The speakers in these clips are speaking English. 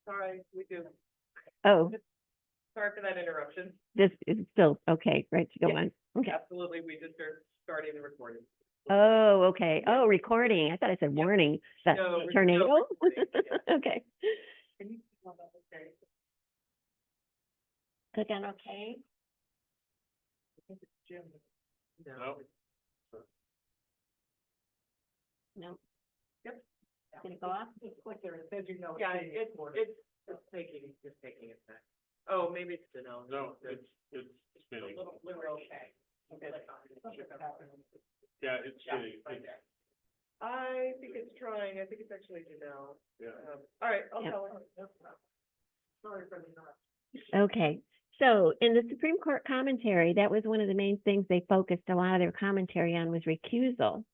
Sorry, we do. Oh, Sorry for that interruption. this is still, okay, right to go Yeah. on. Okay. Absolutely, we just are starting the recording. Oh, okay. Oh, recording. I thought I said warning. That No, tornado? no recording, yeah. Okay. Can you tell that, okay? Click on okay. I think it's Jim. No. No. Yep. Did it go off? Click there, it says you know. Yeah, it's taking its time. Oh, maybe it's the no. No, it's spinning. We're okay. Yeah, it's spinning. I think it's trying. I think it's actually Janelle. Yeah. All right, I'll Yep. tell her. Sorry for the interruption. Okay. So in the Supreme Court commentary, that was one of the main things they focused a lot of their commentary on was recusal.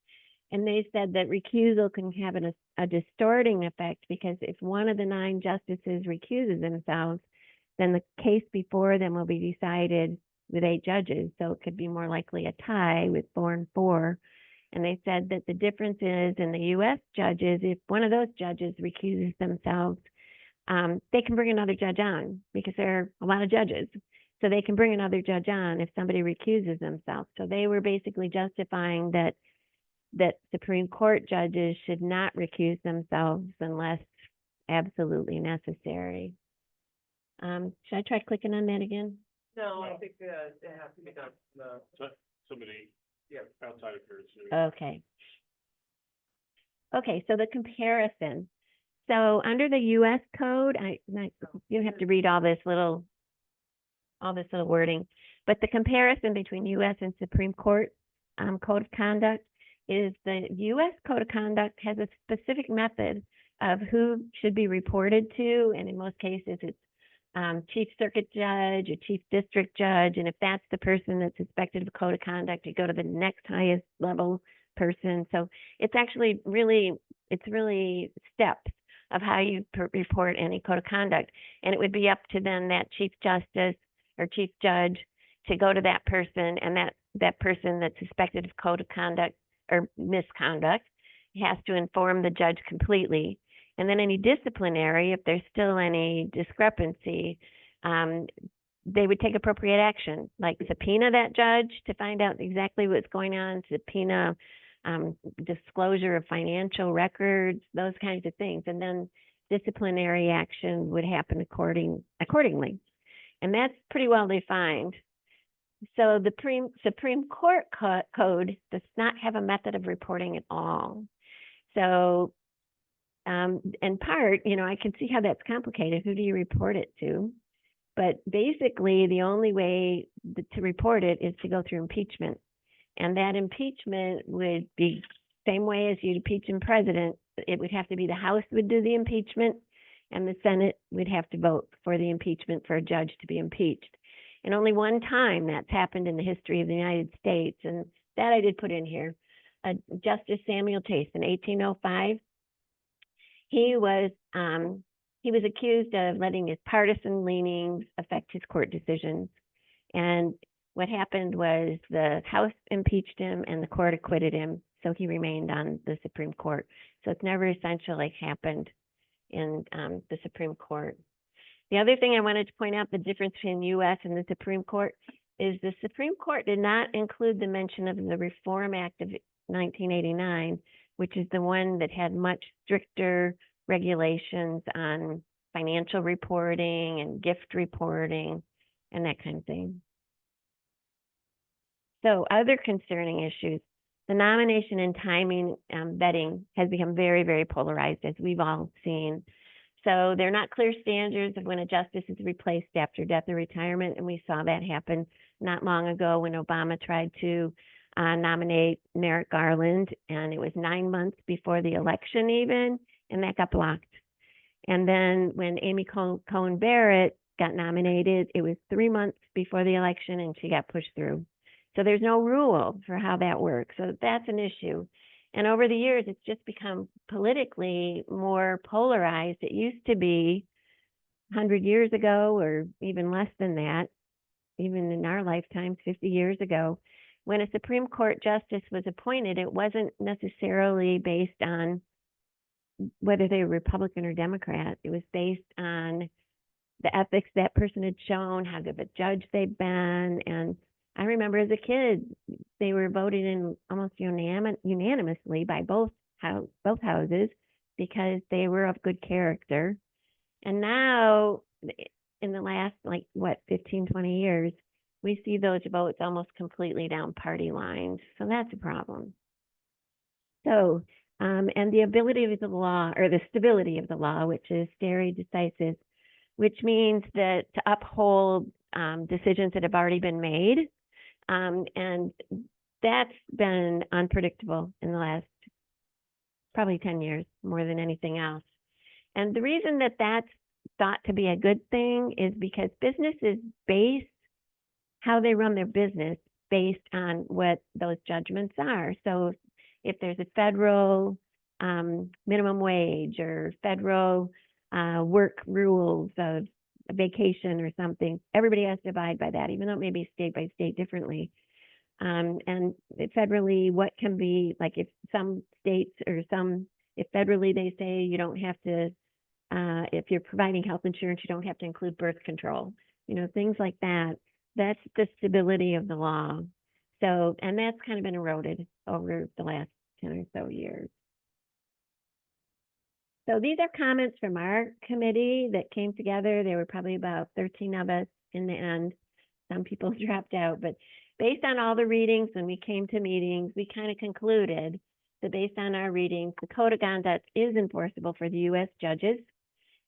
And they said that recusal can have a distorting effect because if one of the 9 justices recuses themselves, then the case before them will be decided with 8 judges. So it could be more likely a tie with 4 and 4. And they said that the difference is in the U.S. judges, if one of those judges recuses themselves, they can bring another judge on because there are a lot of judges. So they can bring another judge on if somebody recuses themselves. So they were basically justifying that Supreme Court judges should not recuse themselves unless absolutely necessary. Should I try clicking on that again? No, I think it has to be done. Somebody, Yeah. outside of yours. Okay. Okay, so the comparison. So under the U.S. code, you have to read all this little wording, but the comparison between U.S. and Supreme Court code of conduct is the U.S. code of conduct has a specific method of who should be reported to, and in most cases it's chief circuit judge or chief district judge, and if that's the person that's suspected of code of conduct, you go to the next highest level person. So it's actually really steps of how you report any code of conduct, and it would be up to then that chief justice or chief judge to go to that person, and that person that's suspected of code of conduct or misconduct has to inform the judge completely. And then any disciplinary, if there's still any discrepancy, they would take appropriate action, like subpoena that judge to find out exactly what's going on, subpoena disclosure of financial records, those kinds of things. And then disciplinary action would happen accordingly. And that's pretty well defined. So the Supreme Court code does not have a method of reporting at all. So in part, I can see how that's complicated. Who do you report it to? But basically, the only way to report it is to go through impeachment. And that impeachment would be same way as you'd impeach a president. It would have to be the House would do the impeachment, and the Senate would have to vote for the impeachment for a judge to be impeached. And only one time that's happened in the history of the United States, and that I did put in here. Justice Samuel Chase in 1805, he was accused of letting his partisan leanings affect his court decisions. And what happened was the House impeached him and the court acquitted him, so he remained on the Supreme Court. So it's never essentially happened in the Supreme Court. The other thing I wanted to point out, the difference between U.S. and the Supreme Court, is the Supreme Court did not include the mention of the Reform Act of 1989, which is the one that had much stricter regulations on financial reporting and gift reporting and that kind of thing. So other concerning issues, the nomination and timing vetting has become very, very polarized, as we've all seen. So they're not clear standards of when a justice is replaced after death or retirement, and we saw that happen not long ago when Obama tried to nominate Merrick Garland, and it was 9 months before the election even, and that got blocked. And then when Amy Coney Barrett got nominated, it was 3 months before the election, and she got pushed through. So there's no rule for how that works. So that's an issue. And over the years, it's just become politically more polarized. It used to be 100 years ago, or even less than that, even in our lifetimes, 50 years ago, when a Supreme Court justice was appointed, it wasn't necessarily based on whether they were Republican or Democrat. It was based on the ethics that person had shown, how good of a judge they'd been. And I remember as a kid, they were voted in almost unanimously by both houses because they were of good character. And now, in the last, 15, 20 years, we see those votes almost completely down party lines. So that's a problem. So, and the ability of the law, or the stability of the law, which is stare decisis, which means that to uphold decisions that have already been made. And that's been unpredictable in the last probably 10 years, more than anything else. And the reason that that's thought to be a good thing is because businesses base how they run their business based on what those judgments are. So if there's a federal minimum wage or federal work rules of vacation or something, everybody has to abide by that, even though it may be state by state differently. And federally, what can be, like, if some states or if federally they say you don't have to, if you're providing health insurance, you don't have to include birth control, things like that. That's the stability of the law. So, and that's kind of been eroded over the last 10 or so years. So these are comments from our committee that came together. There were probably about 13 of us in the end. Some people dropped out, but based on all the readings, when we came to meetings, we kind of concluded that based on our readings, the Code of Conduct is enforceable for the U.S. judges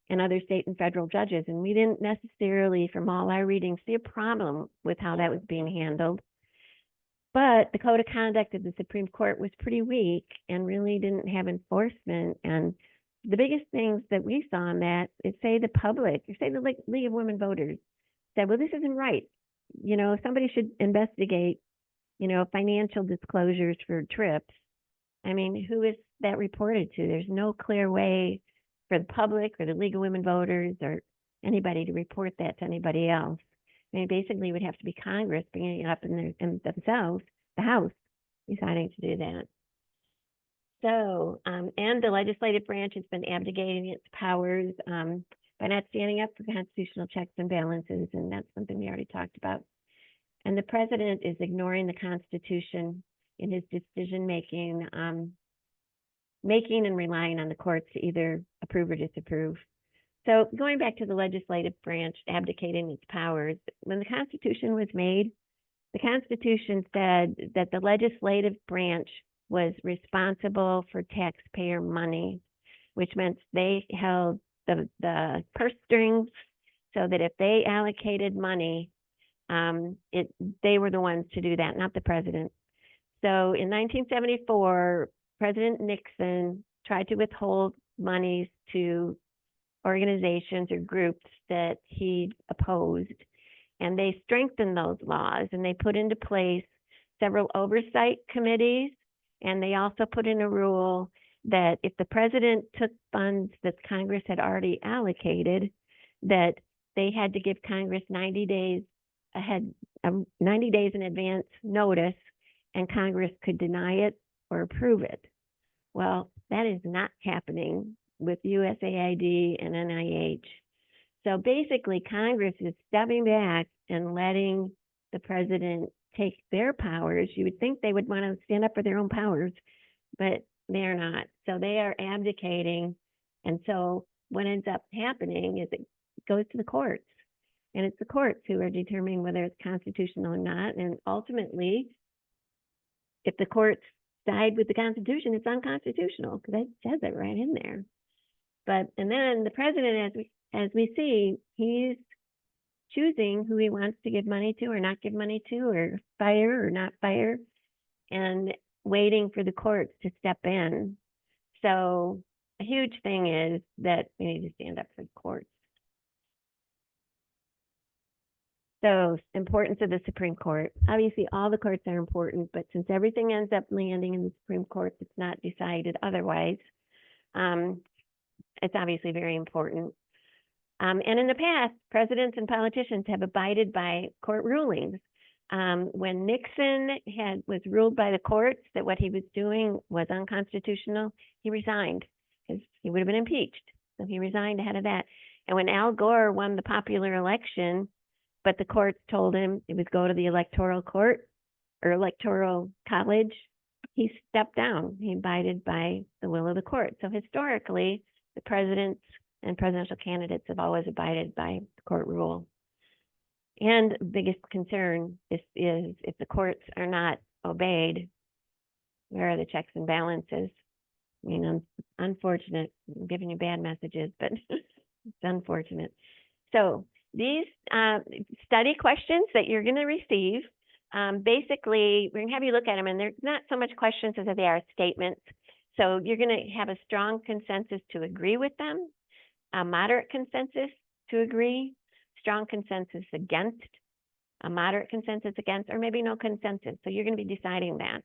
and other state and federal judges. And we didn't necessarily, from all our readings, see a problem with how that was being handled. But the Code of Conduct of the Supreme Court was pretty weak and really didn't have enforcement. And the biggest things that we saw in that is, say the public, or say the League of Women Voters said, well, this isn't right. Somebody should investigate, financial disclosures for trips. I mean, who is that reported to? There's no clear way for the public or the League of Women Voters or anybody to report that to anybody else. I mean, basically, it would have to be Congress bringing it up in themselves, the House, deciding to do that. So, and the legislative branch has been abdicating its powers by not standing up for constitutional checks and balances, and that's something we already talked about. And the president is ignoring the Constitution in his decision-making, making and relying on the courts to either approve or disapprove. So going back to the legislative branch abdicating its powers, when the Constitution was made, the Constitution said that the legislative branch was responsible for taxpayer money, which meant they held the purse strings, so that if they allocated money, they were the ones to do that, not the president. So in 1974, President Nixon tried to withhold monies to organizations or groups that he opposed, and they strengthened those laws, and they put into place several oversight committees, and they also put in a rule that if the president took funds that Congress had already allocated, that they had to give Congress 90 days in advance notice, and Congress could deny it or approve it. Well, that is not happening with USAID and NIH. So basically, Congress is stepping back and letting the president take their powers. You would think they would want to stand up for their own powers, but they're not. So they are abdicating. And so what ends up happening is it goes to the courts. And it's the courts who are determining whether it's constitutional or not. And ultimately, if the courts side with the Constitution, it's unconstitutional, because that says it right in there. And then the president, as we see, he's choosing who he wants to give money to or not give money to, or fire or not fire, and waiting for the courts to step in. So a huge thing is that we need to stand up for the courts. So importance of the Supreme Court. Obviously, all the courts are important, but since everything ends up landing in the Supreme Court, it's not decided otherwise. It's obviously very important. And in the past, presidents and politicians have abided by court rulings. When Nixon was ruled by the courts that what he was doing was unconstitutional, he resigned, because he would have been impeached. So he resigned ahead of that. And when Al Gore won the popular election, but the courts told him it was go to the electoral court or electoral college, he stepped down. He abided by the will of the court. So historically, the presidents and presidential candidates have always abided by the court rule. And the biggest concern is if the courts are not obeyed, where are the checks and balances? I mean, unfortunate. I'm giving you bad messages, but it's unfortunate. So these study questions that you're going to receive, basically, we're going to have you look at them, and they're not so much questions as they are statements. So you're going to have a strong consensus to agree with them, a moderate consensus to agree, strong consensus against, a moderate consensus against, or maybe no consensus. So you're going to be deciding that.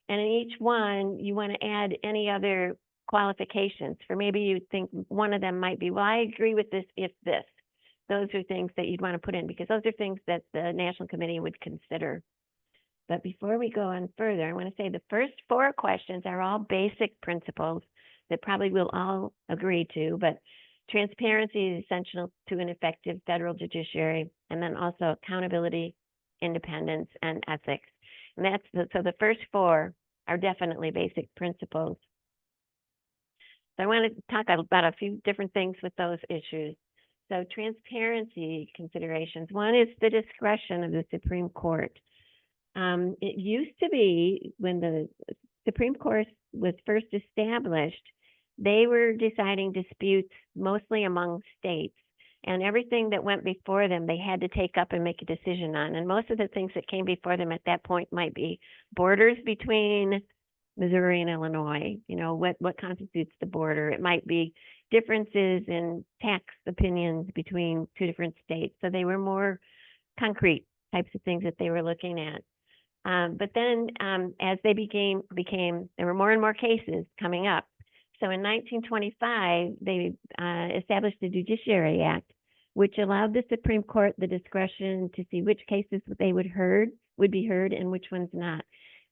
And in each one, you want to add any other qualifications. For maybe you think one of them might be, well, I agree with this if this. Those are things that you'd want to put in because those are things that the National Committee would consider. But before we go on further, I want to say the first 4 questions are all basic principles that probably we'll all agree to, but transparency is essential to an effective federal judiciary, and then also accountability, independence, and ethics. And so the first 4 are definitely basic principles. So I want to talk about a few different things with those issues. So transparency considerations. One is the discretion of the Supreme Court. It used to be when the Supreme Court was first established, they were deciding disputes mostly among states, and everything that went before them, they had to take up and make a decision on. And most of the things that came before them at that point might be borders between Missouri and Illinois, you know, what constitutes the border. It might be differences in tax opinions between 2 different states. So they were more concrete types of things that they were looking at. But then as they became, there were more and more cases coming up. So in 1925, they established the Judiciary Act, which allowed the Supreme Court the discretion to see which cases would be heard and which ones not.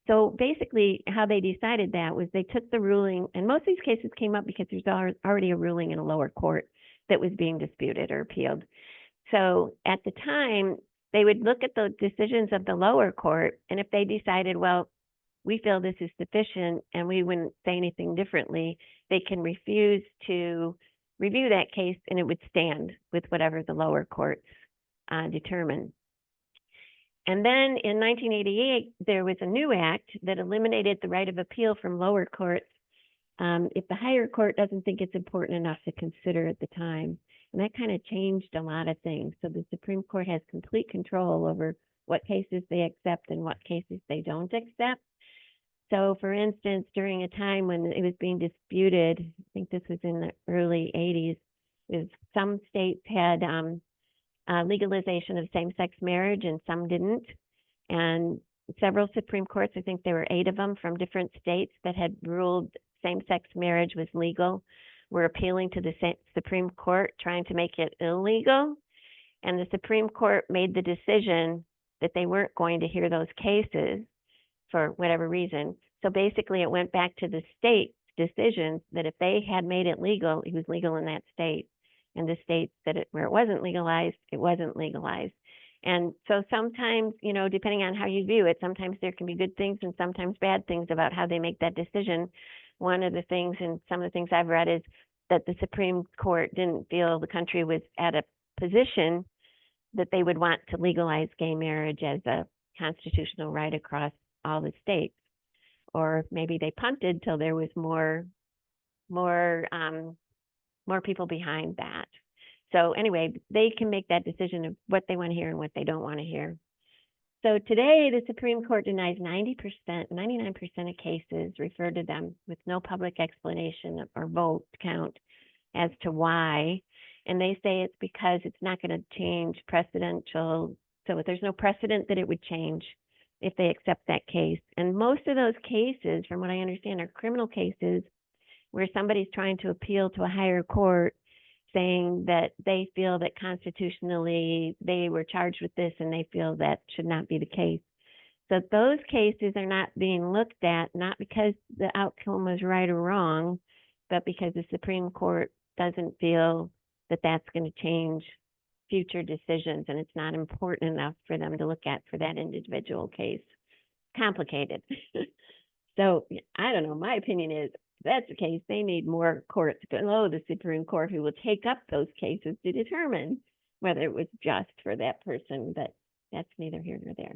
So basically, how they decided that was they took the ruling, and most of these cases came up because there's already a ruling in a lower court that was being disputed or appealed. So at the time, they would look at the decisions of the lower court, and if they decided, well, we feel this is sufficient and we wouldn't say anything differently, they can refuse to review that case and it would stand with whatever the lower courts determined. And then in 1988, there was a new act that eliminated the right of appeal from lower courts if the higher court doesn't think it's important enough to consider at the time. And that kind of changed a lot of things. So the Supreme Court has complete control over what cases they accept and what cases they don't accept. So for instance, during a time when it was being disputed, I think this was in the early 80s, some states had legalization of same-sex marriage and some didn't. And several Supreme Courts, I think there were 8 of them from different states that had ruled same-sex marriage was legal, were appealing to the Supreme Court, trying to make it illegal. And the Supreme Court made the decision that they weren't going to hear those cases for whatever reason. So basically it went back to the state decisions that if they had made it legal, it was legal in that state. And the states that where it wasn't legalized, it wasn't legalized. And so sometimes, you know, depending on how you view it, sometimes there can be good things and sometimes bad things about how they make that decision. One of the things, and some of the things I've read, is that the Supreme Court didn't feel the country was at a position that they would want to legalize gay marriage as a constitutional right across all the states. Or maybe they punted till there was more people behind that. So anyway, they can make that decision of what they want to hear and what they don't want to hear. So today, the Supreme Court denies 99% of cases referred to them with no public explanation or vote count as to why. And they say it's because it's not going to change precedential. So there's no precedent that it would change if they accept that case. And most of those cases, from what I understand, are criminal cases where somebody's trying to appeal to a higher court saying that they feel that constitutionally they were charged with this and they feel that should not be the case. So those cases are not being looked at, not because the outcome was right or wrong, but because the Supreme Court doesn't feel that that's going to change future decisions and it's not important enough for them to look at for that individual case. Complicated. So I don't know. My opinion is, if that's the case, they need more courts below the Supreme Court who will take up those cases to determine whether it was just for that person, but that's neither here nor there.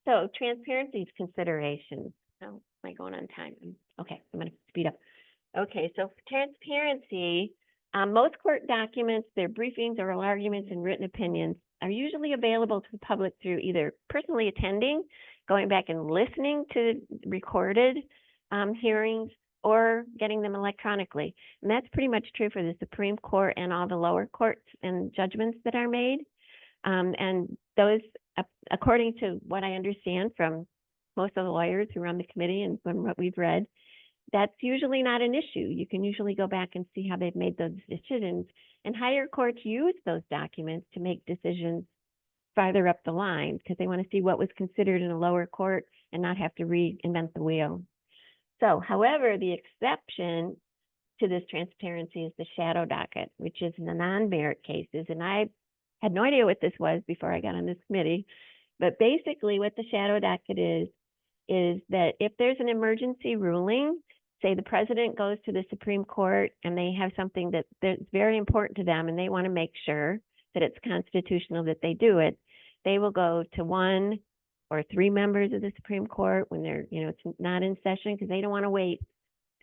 So transparency is consideration. Oh, am I going on time? Okay, I'm going to speed up. Okay, so for transparency, most court documents, their briefings, oral arguments, and written opinions are usually available to the public through either personally attending, going back and listening to recorded hearings, or getting them electronically. And that's pretty much true for the Supreme Court and all the lower courts and judgments that are made. And those, according to what I understand from most of the lawyers who are on the committee and from what we've read, that's usually not an issue. You can usually go back and see how they've made those decisions, and higher courts use those documents to make decisions farther up the line because they want to see what was considered in a lower court and not have to reinvent the wheel. So, however, the exception to this transparency is the shadow docket, which is in the non-merit cases. And I had no idea what this was before I got on this committee, but basically what the shadow docket is that if there's an emergency ruling, say the president goes to the Supreme Court and they have something that's very important to them and they want to make sure that it's constitutional that they do it, they will go to 1 or 3 members of the Supreme Court when they're, it's not in session, because they don't want to wait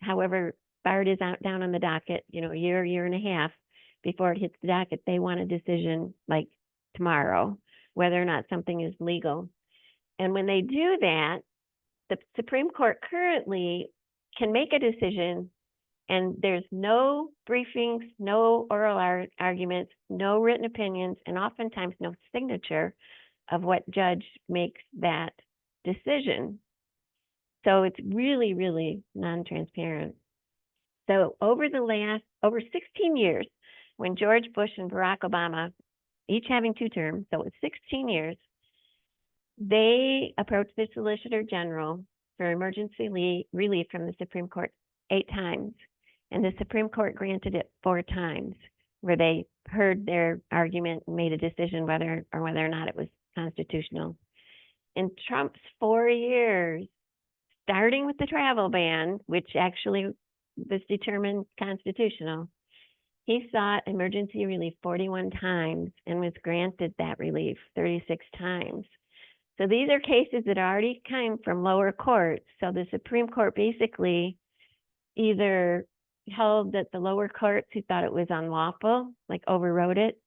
however far it is down on the docket, a year and a half before it hits the docket. They want a decision like tomorrow, whether or not something is legal. And when they do that, the Supreme Court currently can make a decision and there's no briefings, no oral arguments, no written opinions, and oftentimes no signature of what judge makes that decision. So it's really, really non-transparent. So over 16 years, when George Bush and Barack Obama, each having 2 terms, so it's 16 years, they approached the Solicitor General for emergency relief from the Supreme Court 8 times. And the Supreme Court granted it 4 times, where they heard their argument and made a decision whether or not it was constitutional. In Trump's 4 years, starting with the travel ban, which actually was determined constitutional, he sought emergency relief 41 times and was granted that relief 36 times. So these are cases that already came from lower courts. So the Supreme Court basically either held that the lower courts who thought it was unlawful, like overrode it,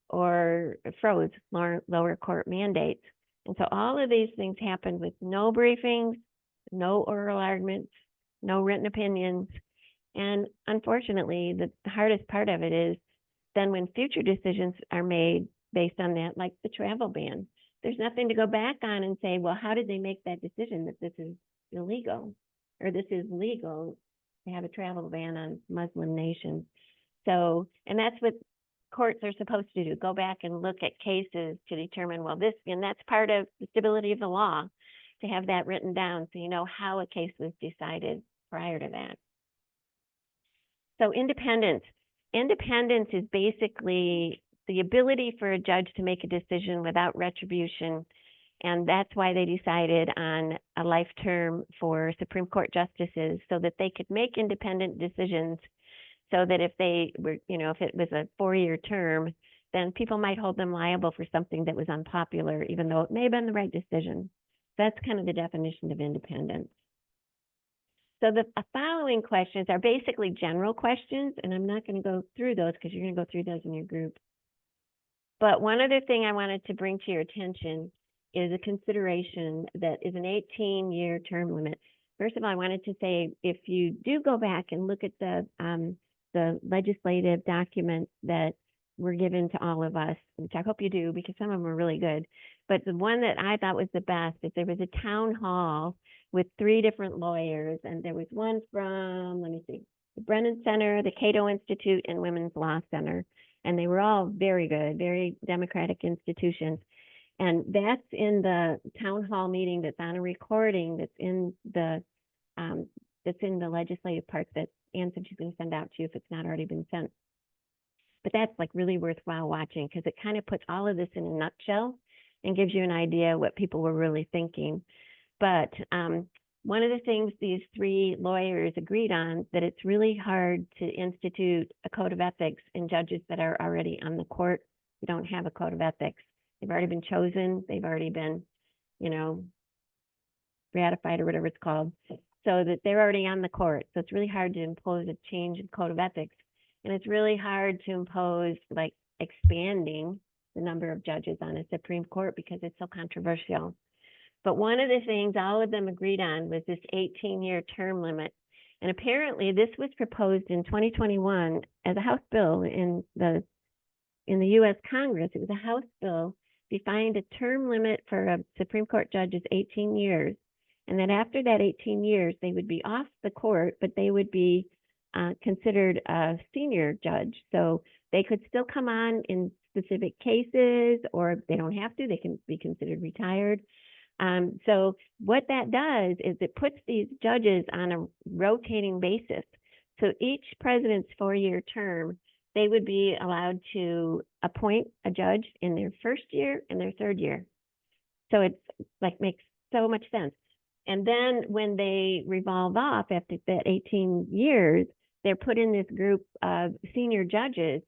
or froze lower court mandates. And so all of these things happened with no briefings, no oral arguments, no written opinions. And unfortunately, the hardest part of it is then when future decisions are made based on that, like the travel ban, there's nothing to go back on and say, well, how did they make that decision that this is illegal or this is legal to have a travel ban on Muslim nations? So, and that's what courts are supposed to do, go back and look at cases to determine, well, this, and that's part of the stability of the law, to have that written down so you know how a case was decided prior to that. So independence. Independence is basically the ability for a judge to make a decision without retribution. And that's why they decided on a life term for Supreme Court justices, so that they could make independent decisions, so that if they were, if it was a 4-year term, then people might hold them liable for something that was unpopular, even though it may have been the right decision. That's kind of the definition of independence. So the following questions are basically general questions, and I'm not going to go through those because you're going to go through those in your group. But one other thing I wanted to bring to your attention is a consideration that is an 18-year term limit. First of all, I wanted to say, if you do go back and look at the legislative documents that were given to all of us, which I hope you do because some of them are really good, but the one that I thought was the best is there was a town hall with 3 different lawyers, and there was one from, let me see, the Brennan Center, the Cato Institute, and Women's Law Center. And they were all very good, very democratic institutions. And that's in the town hall meeting that's on a recording that's in the that's in the legislative part that Ann said she's going to send out to you if it's not already been sent. But that's like really worthwhile watching because it kind of puts all of this in a nutshell and gives you an idea what people were really thinking. But one of the things these three lawyers agreed on, that it's really hard to institute a code of ethics in judges that are already on the court. You don't have a code of ethics. They've already been chosen. They've already been, you know, ratified or whatever it's called, so that they're already on the court. So it's really hard to impose a change in code of ethics. And it's really hard to impose like expanding the number of judges on a Supreme Court because it's so controversial. But one of the things all of them agreed on was this 18-year term limit. And apparently this was proposed in 2021 as a House bill in the US Congress. It was a House bill defined a term limit for a Supreme Court judge as 18 years. And then after that 18 years, they would be off the court, but they would be considered a senior judge. So they could still come on in specific cases, or they don't have to, they can be considered retired. So what that does is it puts these judges on a rotating basis. So each president's 4-year term, they would be allowed to appoint a judge in their first year and their third year. So it's like makes so much sense. And then when they revolve off after that 18 years, they're put in this group of senior judges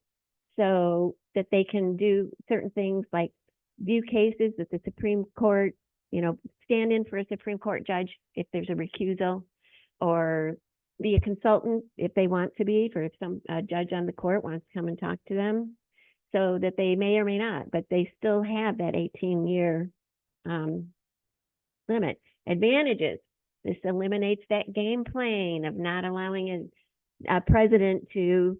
so that they can do certain things like view cases that the Supreme Court, you know, stand in for a Supreme Court judge if there's a recusal, or be a consultant if they want to be, for if some judge on the court wants to come and talk to them, so that they may or may not, but they still have that 18-year limit. Advantages: this eliminates that game playing of not allowing a president to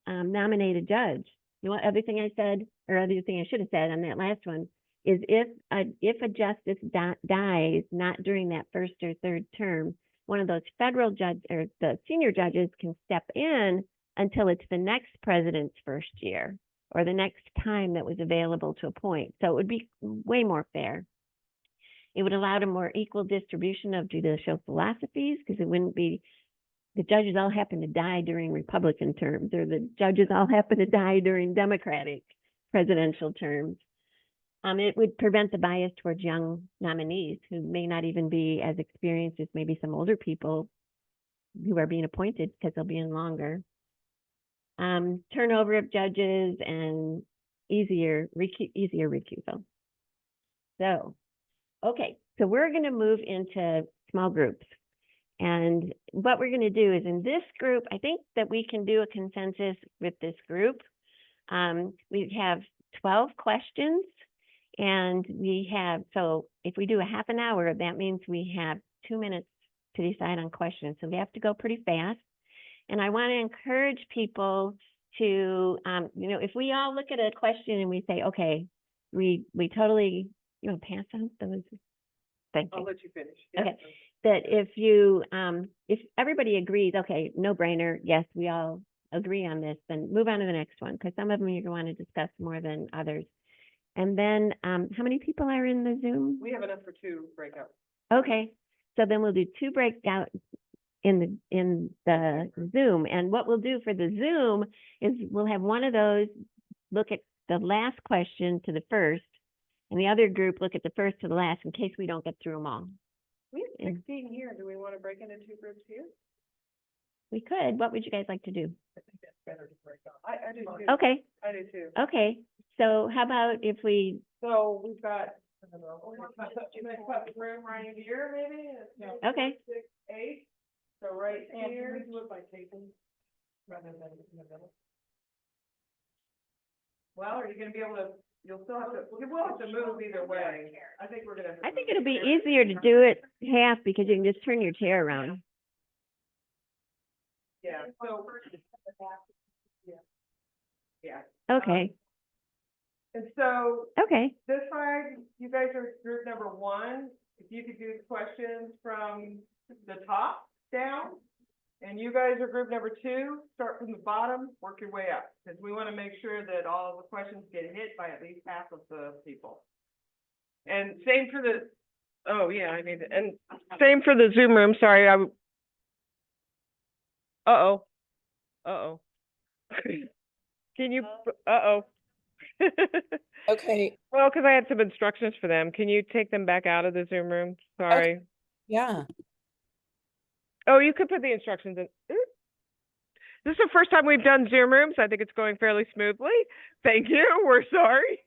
nominate a judge. You know what other thing I said, or other thing I should have said on that last one, is if a justice dies not during that first or third term, one of those federal judges or the senior judges can step in until it's the next president's first year or the next time that was available to appoint. So it would be way more fair. It would allow a more equal distribution of judicial philosophies, because it wouldn't be the judges all happen to die during Republican terms, or the judges all happen to die during Democratic presidential terms. It would prevent the bias towards young nominees who may not even be as experienced as maybe some older people who are being appointed, because they'll be in longer. Turnover of judges and easier recusal. So, okay, so we're going to move into small groups. And what we're going to do is, in this group, I think that we can do a consensus with this group. We have 12 questions. And we have, so if we do a half an hour, that means we have 2 minutes to decide on questions. So we have to go pretty fast. And I want to encourage people to, you know, if we all look at a question and we say, okay, we totally, you know, pass on those. Thank you. I'll let you finish. Okay. That if you, if everybody agrees, okay, no brainer, yes, we all agree on this, then move on to the next one, because some of them you're going to want to discuss more than others. And then, how many people are in the Zoom? We have enough for 2 breakouts. Okay, so then we'll do 2 breakouts in the Zoom. And what we'll do for the Zoom is we'll have one of those look at the last question to the first, and the other group look at the first to the last, in case we don't get through them all. We have 16 here. Do we want to break into 2 groups here? We could. What would you guys like to do? I think that's better to break up. I do too. Okay. I do too. Okay. So how about if we? So we've got, I don't know, you might cut the room right here, maybe? Okay. 6, 8. So right here. Can we do it by taking rather than in the middle? Well, are you gonna be able to? You'll still have to. We will have to move either way. I think we're gonna. I think it'll be easier to do it half, because you can just turn your chair around. Yeah. So. Yeah. Okay. And so Okay. this side, you guys are group number 1. If you could do the questions from the top down, and you guys are group number 2, start from the bottom, work your way up, because we want to make sure that all the questions get hit by at least half of the people. And same for the, oh yeah, I need it. And same for the Zoom room. Sorry, Uh-oh, uh-oh. Can you, uh-oh. Okay, Well, because I had some instructions for them. Can you take them back out of the Zoom room? Sorry. yeah. Oh, you could put the instructions in. Oop. This is the first time we've done Zoom rooms. I think it's going fairly smoothly. Thank you. We're sorry.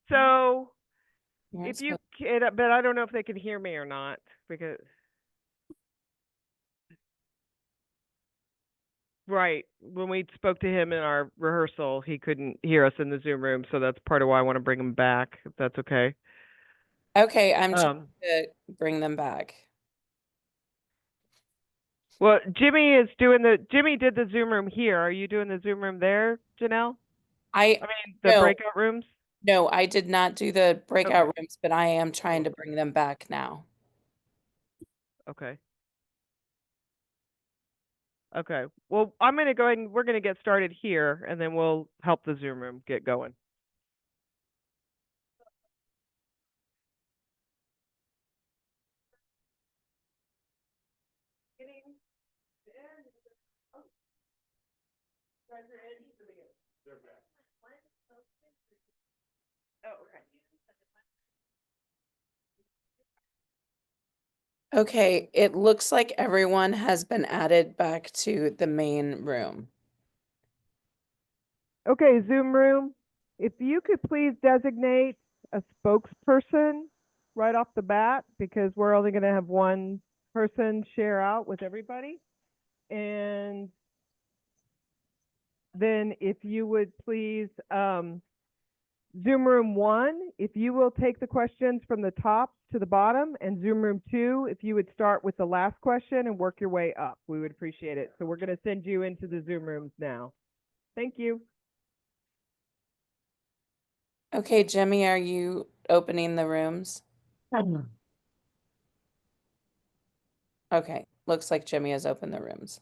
So You're if you supposed- can, but I don't know if they can hear me or not because, right, when we spoke to him in our rehearsal, he couldn't hear us in the Zoom room. So that's part of why I want to bring him back, if that's okay. Okay, I'm trying Um, to bring them back. well, Jimmy did the Zoom room here. Are you doing the Zoom room there, Janelle? I I mean, the no, breakout rooms? no, I did not do the breakout Okay. rooms, but I am trying to bring them back now. Okay. Okay. Well, I'm gonna go ahead and we're gonna get started here and then we'll help the Zoom room get going. Okay, it looks like everyone has been added back to the main room. Okay, Zoom room, if you could please designate a spokesperson right off the bat, because we're only gonna have one person share out with everybody. And then if you would please, Zoom room 1, if you will take the questions from the top to the bottom, and Zoom room 2, if you would start with the last question and work your way up, we would appreciate it. So we're going to send you into the Zoom rooms now. Thank you. Okay, Jimmy, are you opening the rooms? Okay, looks like Jimmy has opened the rooms.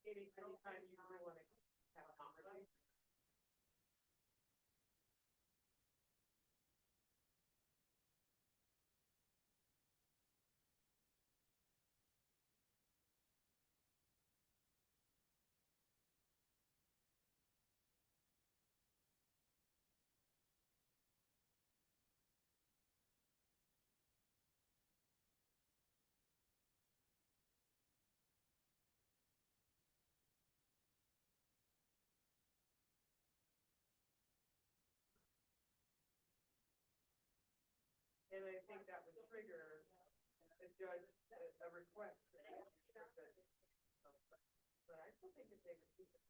anytime you really want to have a conversation. And I think that would trigger a judge, a request. But I still think if they would keep it.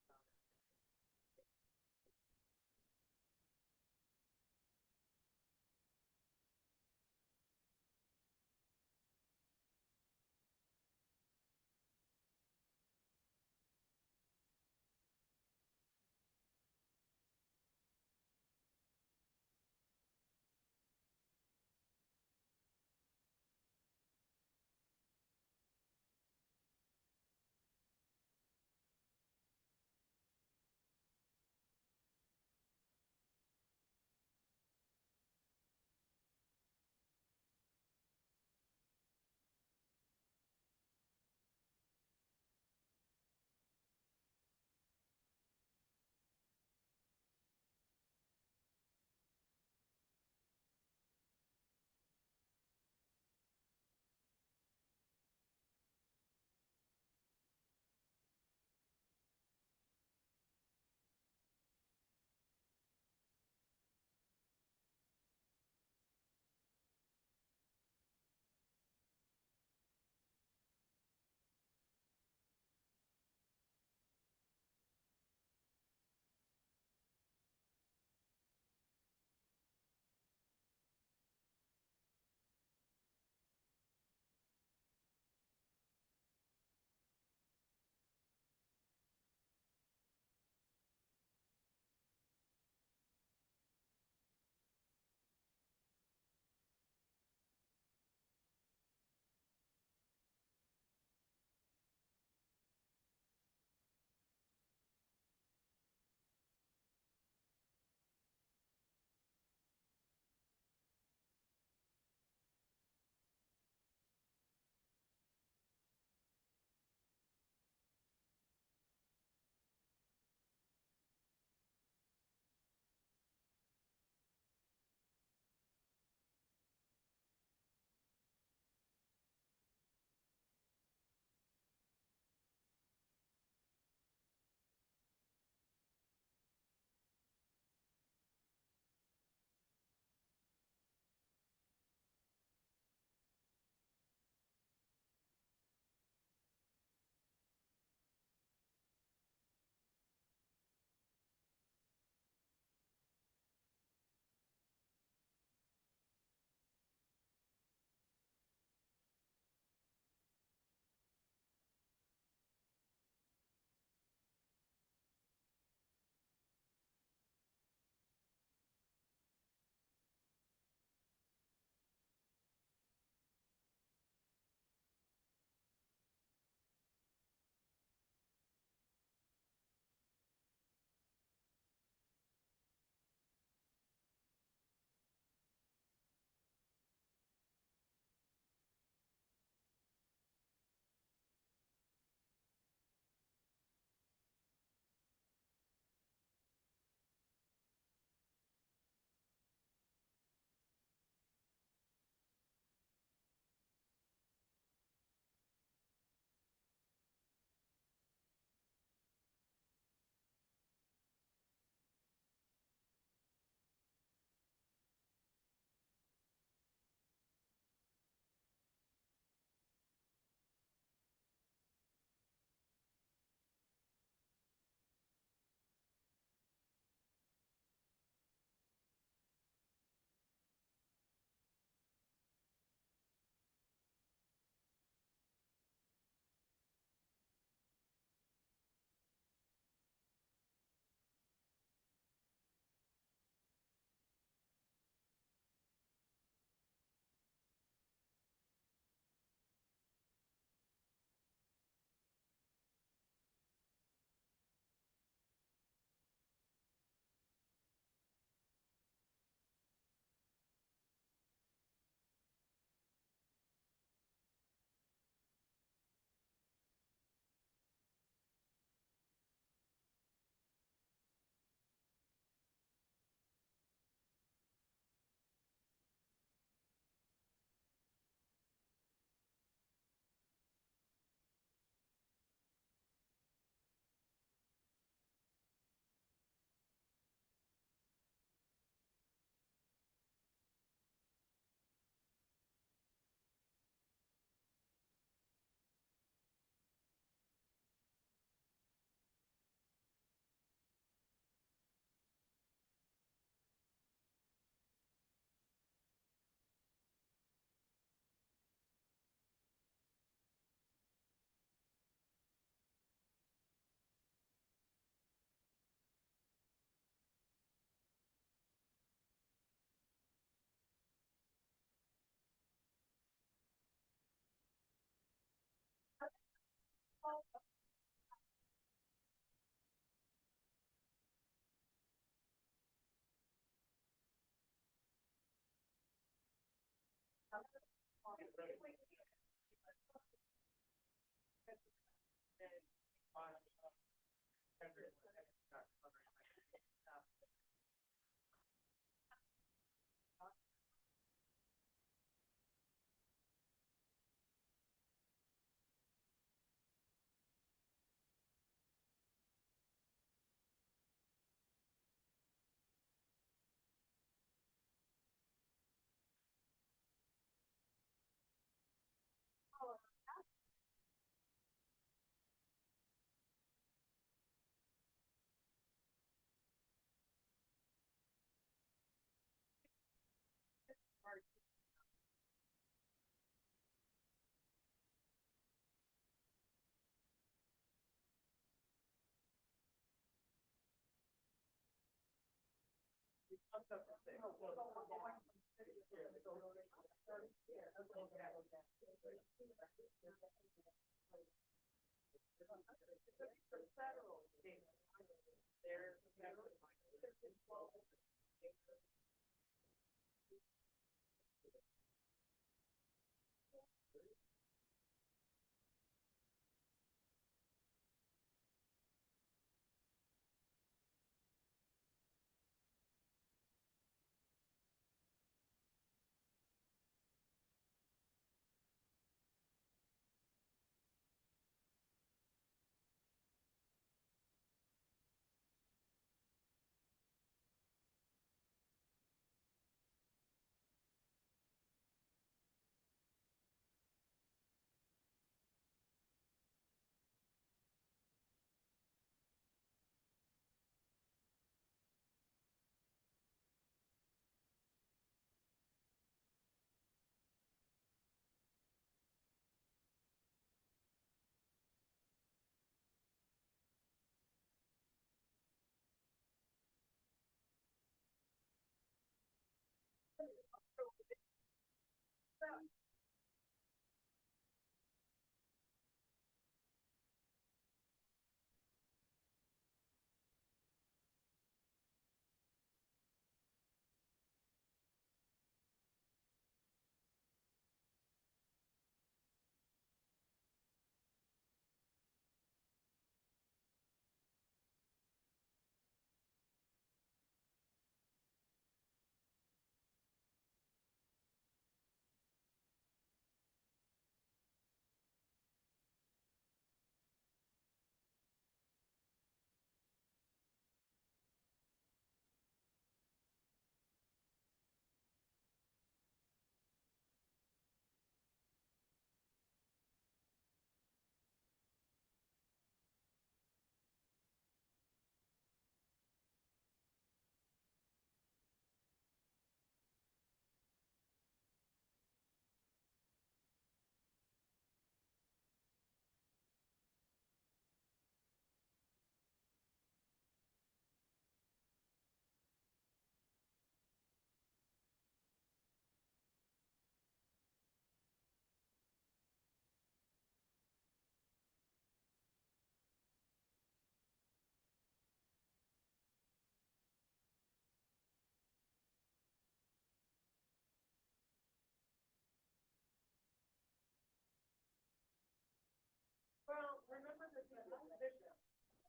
Well, remember this is a position,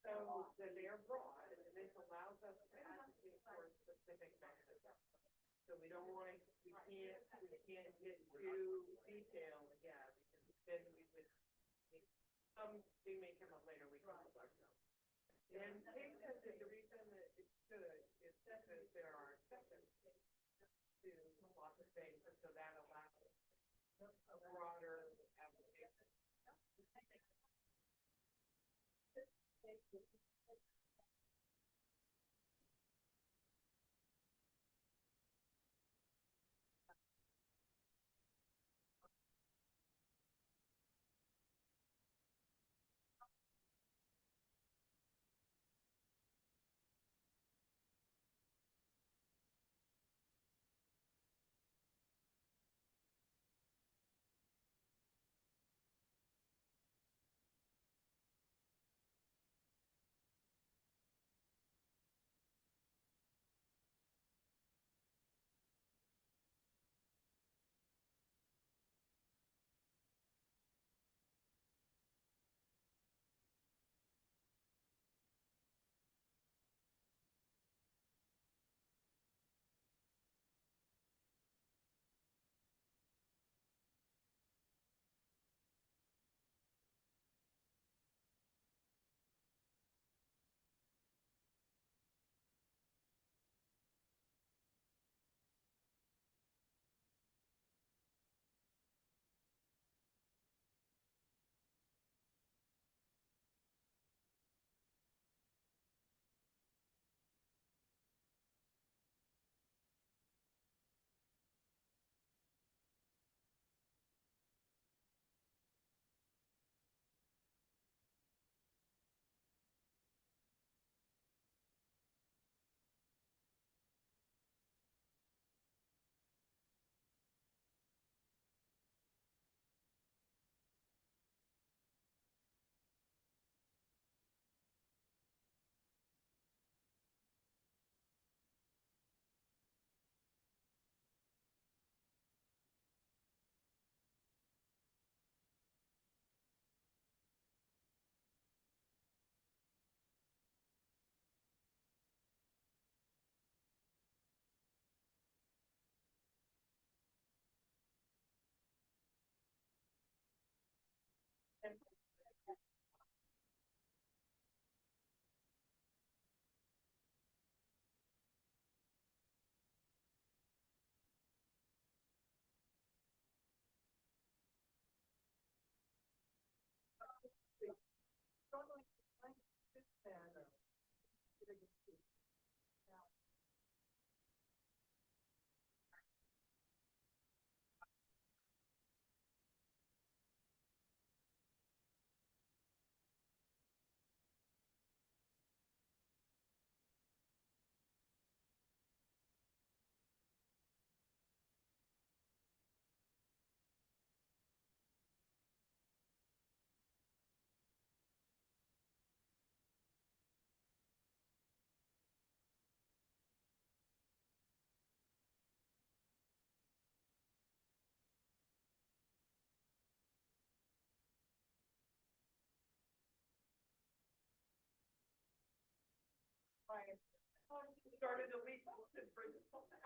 so that they are broad, and this allows us to advocate for specific messages. So we don't want to, we can't get too detailed, yeah, because then we would, they may come up later, we can help ourselves. And case says that the reason that it's good is because there are exceptions to lots of things, and so that allows a broader application. started to leak out and bring it all back.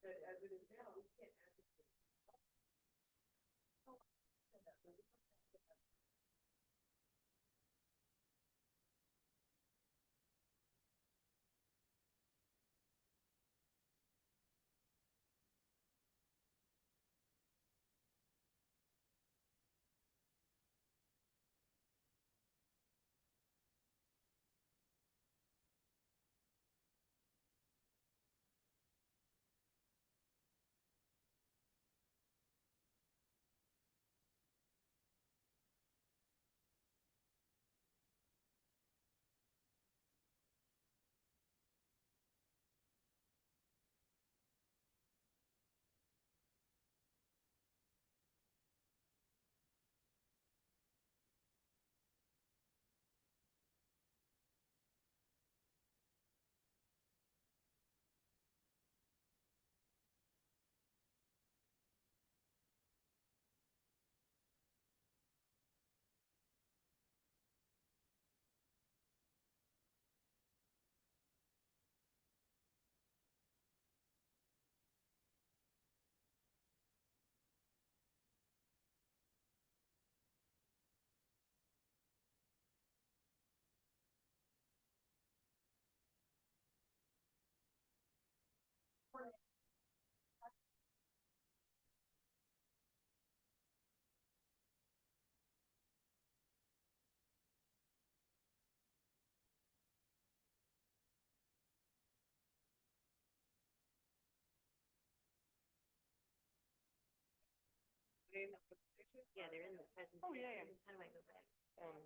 That as it is now, we can't advocate. Yeah, they're in the presentation. Oh, yeah. How do I go back? Was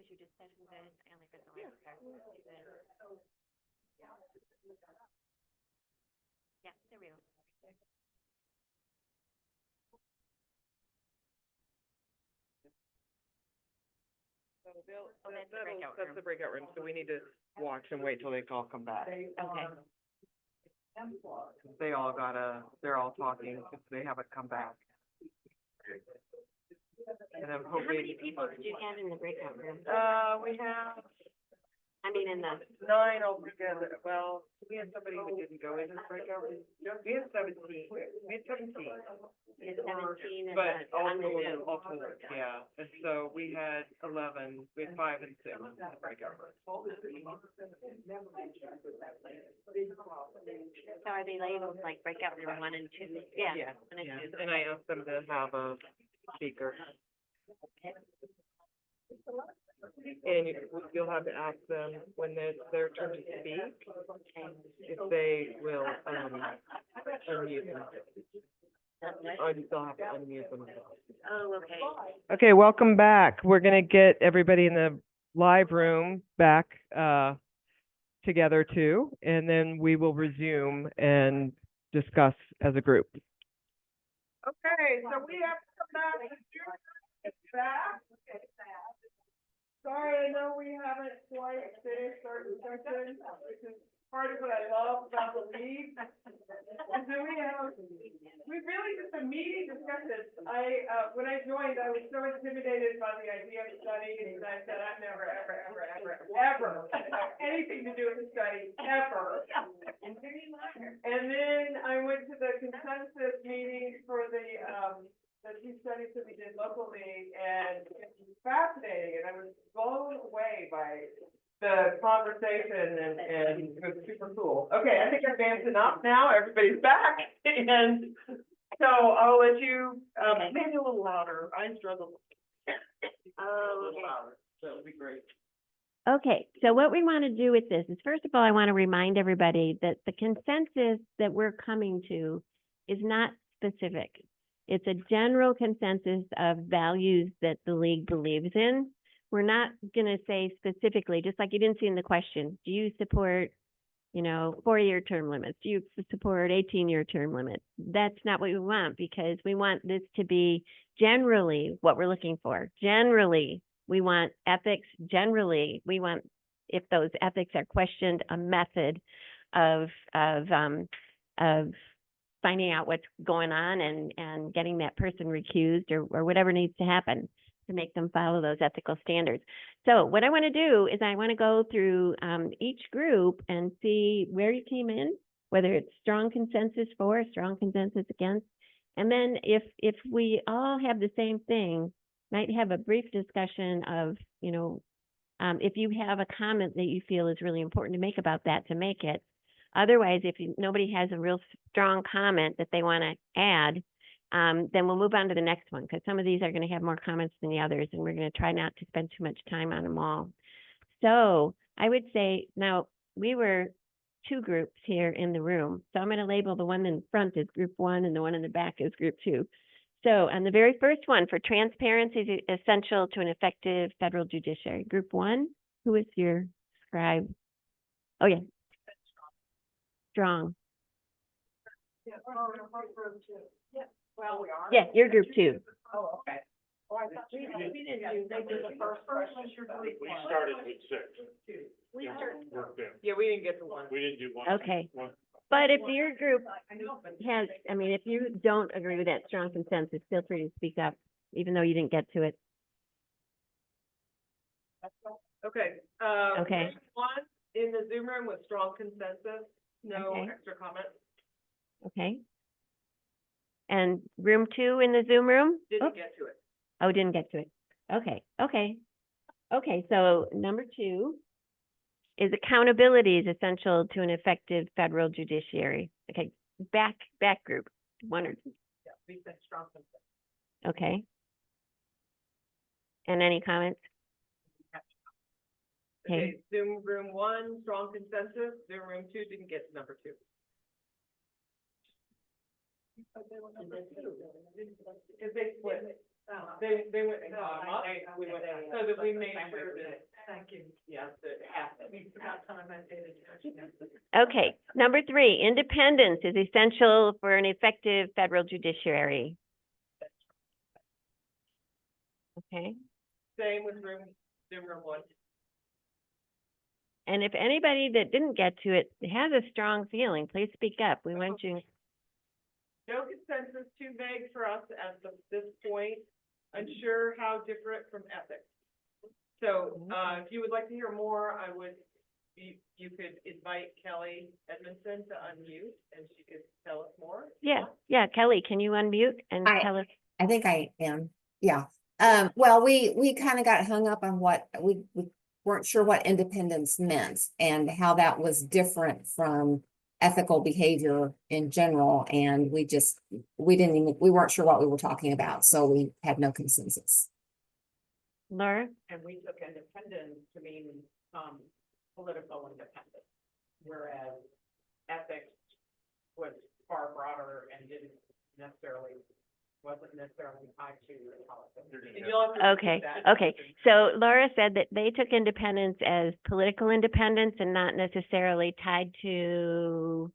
your discussion good? I only read the last part. Yeah, there we go. Oh, that's the breakout That's room. the breakout room, so we need to watch and wait till they all come back. Okay. They're all talking, because they haven't come back. And I'm How many hoping, people did you have in the breakout room? we have I mean, in the, 9 altogether. Well, we had somebody who didn't go into the breakout room. We had 17. We had 17. you had 17 in But the, on the Zoom. also, yeah, and so we had 11, we had 5 and 6 in the breakout room. So are they labeled like breakout room 1 and 2? Yeah. 1 and 2. And I asked them to have a speaker. And you'll have to ask them when it's their turn to speak, if they will, unmute them. Or they'll have to unmute them. Oh, okay. Okay, welcome back. We're gonna get everybody in the live room back, together too, and then we will resume and discuss as a group. Okay, so we have to come back. Back. Sorry, I know we haven't quite finished our discussion, which is part of what I love about the league. And then we really just a meeting discussion. When I joined, I was so intimidated by the idea of studying, and I said, I've never, ever have anything to do with the study, ever. And then I went to the consensus meeting for the two studies that we did locally, and it was fascinating, and I was blown away by the conversation, and it was super cool. Okay, I think I've danced enough now, everybody's back, and so I'll let you, maybe a little louder, I struggle. Oh, okay. That would be great. Okay, so what we want to do with this is, first of all, I want to remind everybody that the consensus that we're coming to is not specific. It's a general consensus of values that the league believes in. We're not going to say specifically, just like you didn't see in the question, do you support, 4-year term limits? Do you support 18-year term limits? That's not what we want, because we want this to be generally what we're looking for. Generally, we want ethics. Generally, we want, if those ethics are questioned, a method of finding out what's going on and getting that person recused or whatever needs to happen to make them follow those ethical standards. So what I want to do is I want to go through each group and see where you came in, whether it's strong consensus for, strong consensus against. And then if we all have the same thing, might have a brief discussion of, if you have a comment that you feel is really important to make about that, to make it. Otherwise, if nobody has a real strong comment that they want to add, then we'll move on to the next one, because some of these are going to have more comments than the others, and we're going to try not to spend too much time on them all. So I would say, now, we were 2 groups here in the room, so I'm going to label the one in front as group 1 and the one in the back as group 2. So on the very first one, for transparency is essential to an effective federal judiciary. Group 1, who is your scribe? Oh, yeah. Strong. Well, we are. Yeah, you're group 2. Oh, okay. Oh, I thought we didn't do, they did the first person. We started with 6. We and started. worked down. Yeah, we didn't get to 1. We didn't do one. Okay. One. But if your group has, if you don't agree with that strong consensus, feel free to speak up, even though you didn't get to it. Okay, Okay. group 1 in the Zoom room with strong consensus, no Okay. extra comments. Okay. And room 2 in the Zoom room? Didn't get to it. Oh, didn't get to it. Okay, okay. Okay, so number 2 is accountability is essential to an effective federal judiciary. Okay, back group, 1 or 2. Yeah, we said strong consensus. Okay. And any comments? Okay, Zoom room 1, strong consensus, Zoom room 2 didn't get to number 2. Because they split. They went bottom up, we went, so that we made sure that. Thank you. Yeah, that happened. Okay, number 3, independence is essential for an effective federal judiciary. Okay, Same with Zoom room 1. and if anybody that didn't get to it has a strong feeling, please speak up. We want you. No consensus, too vague for us at this point. Unsure how different from ethics. So, if you would like to hear more, you could invite Kelly Edmondson to unmute and she could tell us more. Yeah, Kelly, can you unmute and tell us? I think I am, yeah. Well, we kind of got hung up on what we weren't sure what independence meant and how that was different from ethical behavior in general, and we weren't sure what we were talking about, so we had no consensus. Laura? And we took independence to mean, political independence, whereas ethics was far broader and wasn't necessarily tied to politics. And you'll have to Okay, repeat that. okay. So Laura said that they took independence as political independence and not necessarily tied to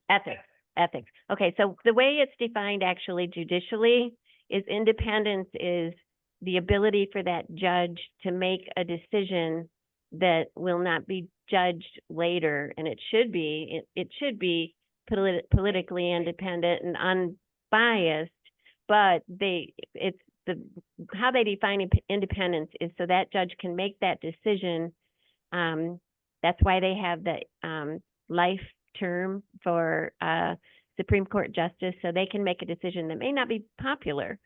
ethics. Okay, so the way it's defined actually judicially is independence is the ability for that judge to make a decision that will not be judged later, and it should be politically independent and unbiased, but how they define independence is so that judge can make that decision. That's why they have the life term for Supreme Court justice, so they can make a decision that may not be popular.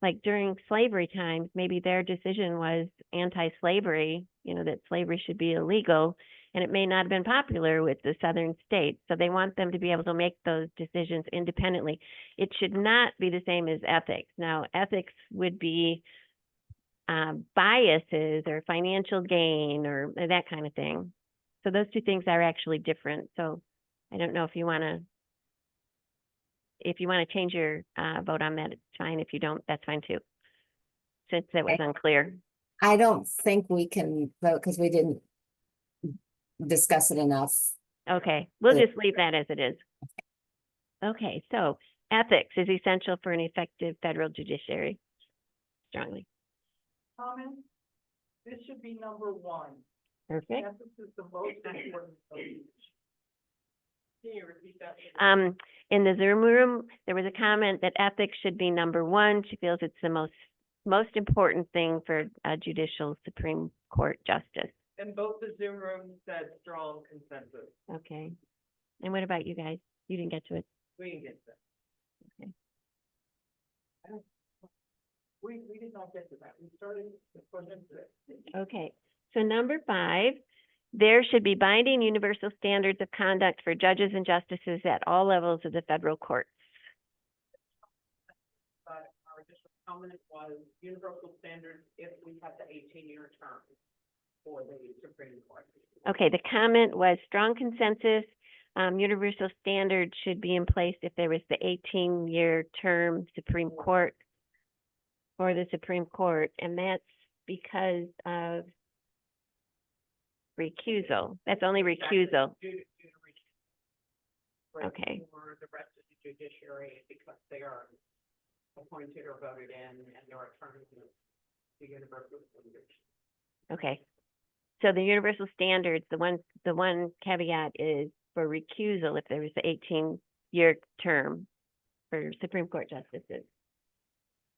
Like during slavery times, maybe their decision was anti-slavery, that slavery should be illegal, and it may not have been popular with the southern states. So they want them to be able to make those decisions independently. It should not be the same as ethics. Now, ethics would be biases or financial gain or that kind of thing. So those two things are actually different. So I don't know if you want to change your vote on that, it's fine. If you don't, that's fine too, since that was unclear. I don't think we can vote because we didn't discuss it enough. Okay, we'll just leave that as it is. Okay, so ethics is essential for an effective federal judiciary. Strongly. Comment? This should be number 1. Perfect. Ethics is the most important. Can you repeat that? In the Zoom room, there was a comment that ethics should be number 1. She feels it's the most important thing for a judicial Supreme Court justice. And both the Zoom rooms said strong consensus. Okay. And what about you guys? You didn't get to it. We can get that. Okay. We did not get to that. We started to put into it. Okay. So number 5, there should be binding universal standards of conduct for judges and justices at all levels of the federal courts. But our additional comment was universal standards if we have the 18-year term for the Supreme Court. Okay, the comment was strong consensus. Universal standards should be in place if there was the 18-year term Supreme Court for the Supreme Court, and that's because of recusal. That's only recusal. Due to recusal. Okay. For the rest of the judiciary, because they are appointed or voted in, and there are terms of the universal standards. Okay. So the universal standards, the one caveat is for recusal if there was the 18-year term for Supreme Court justices.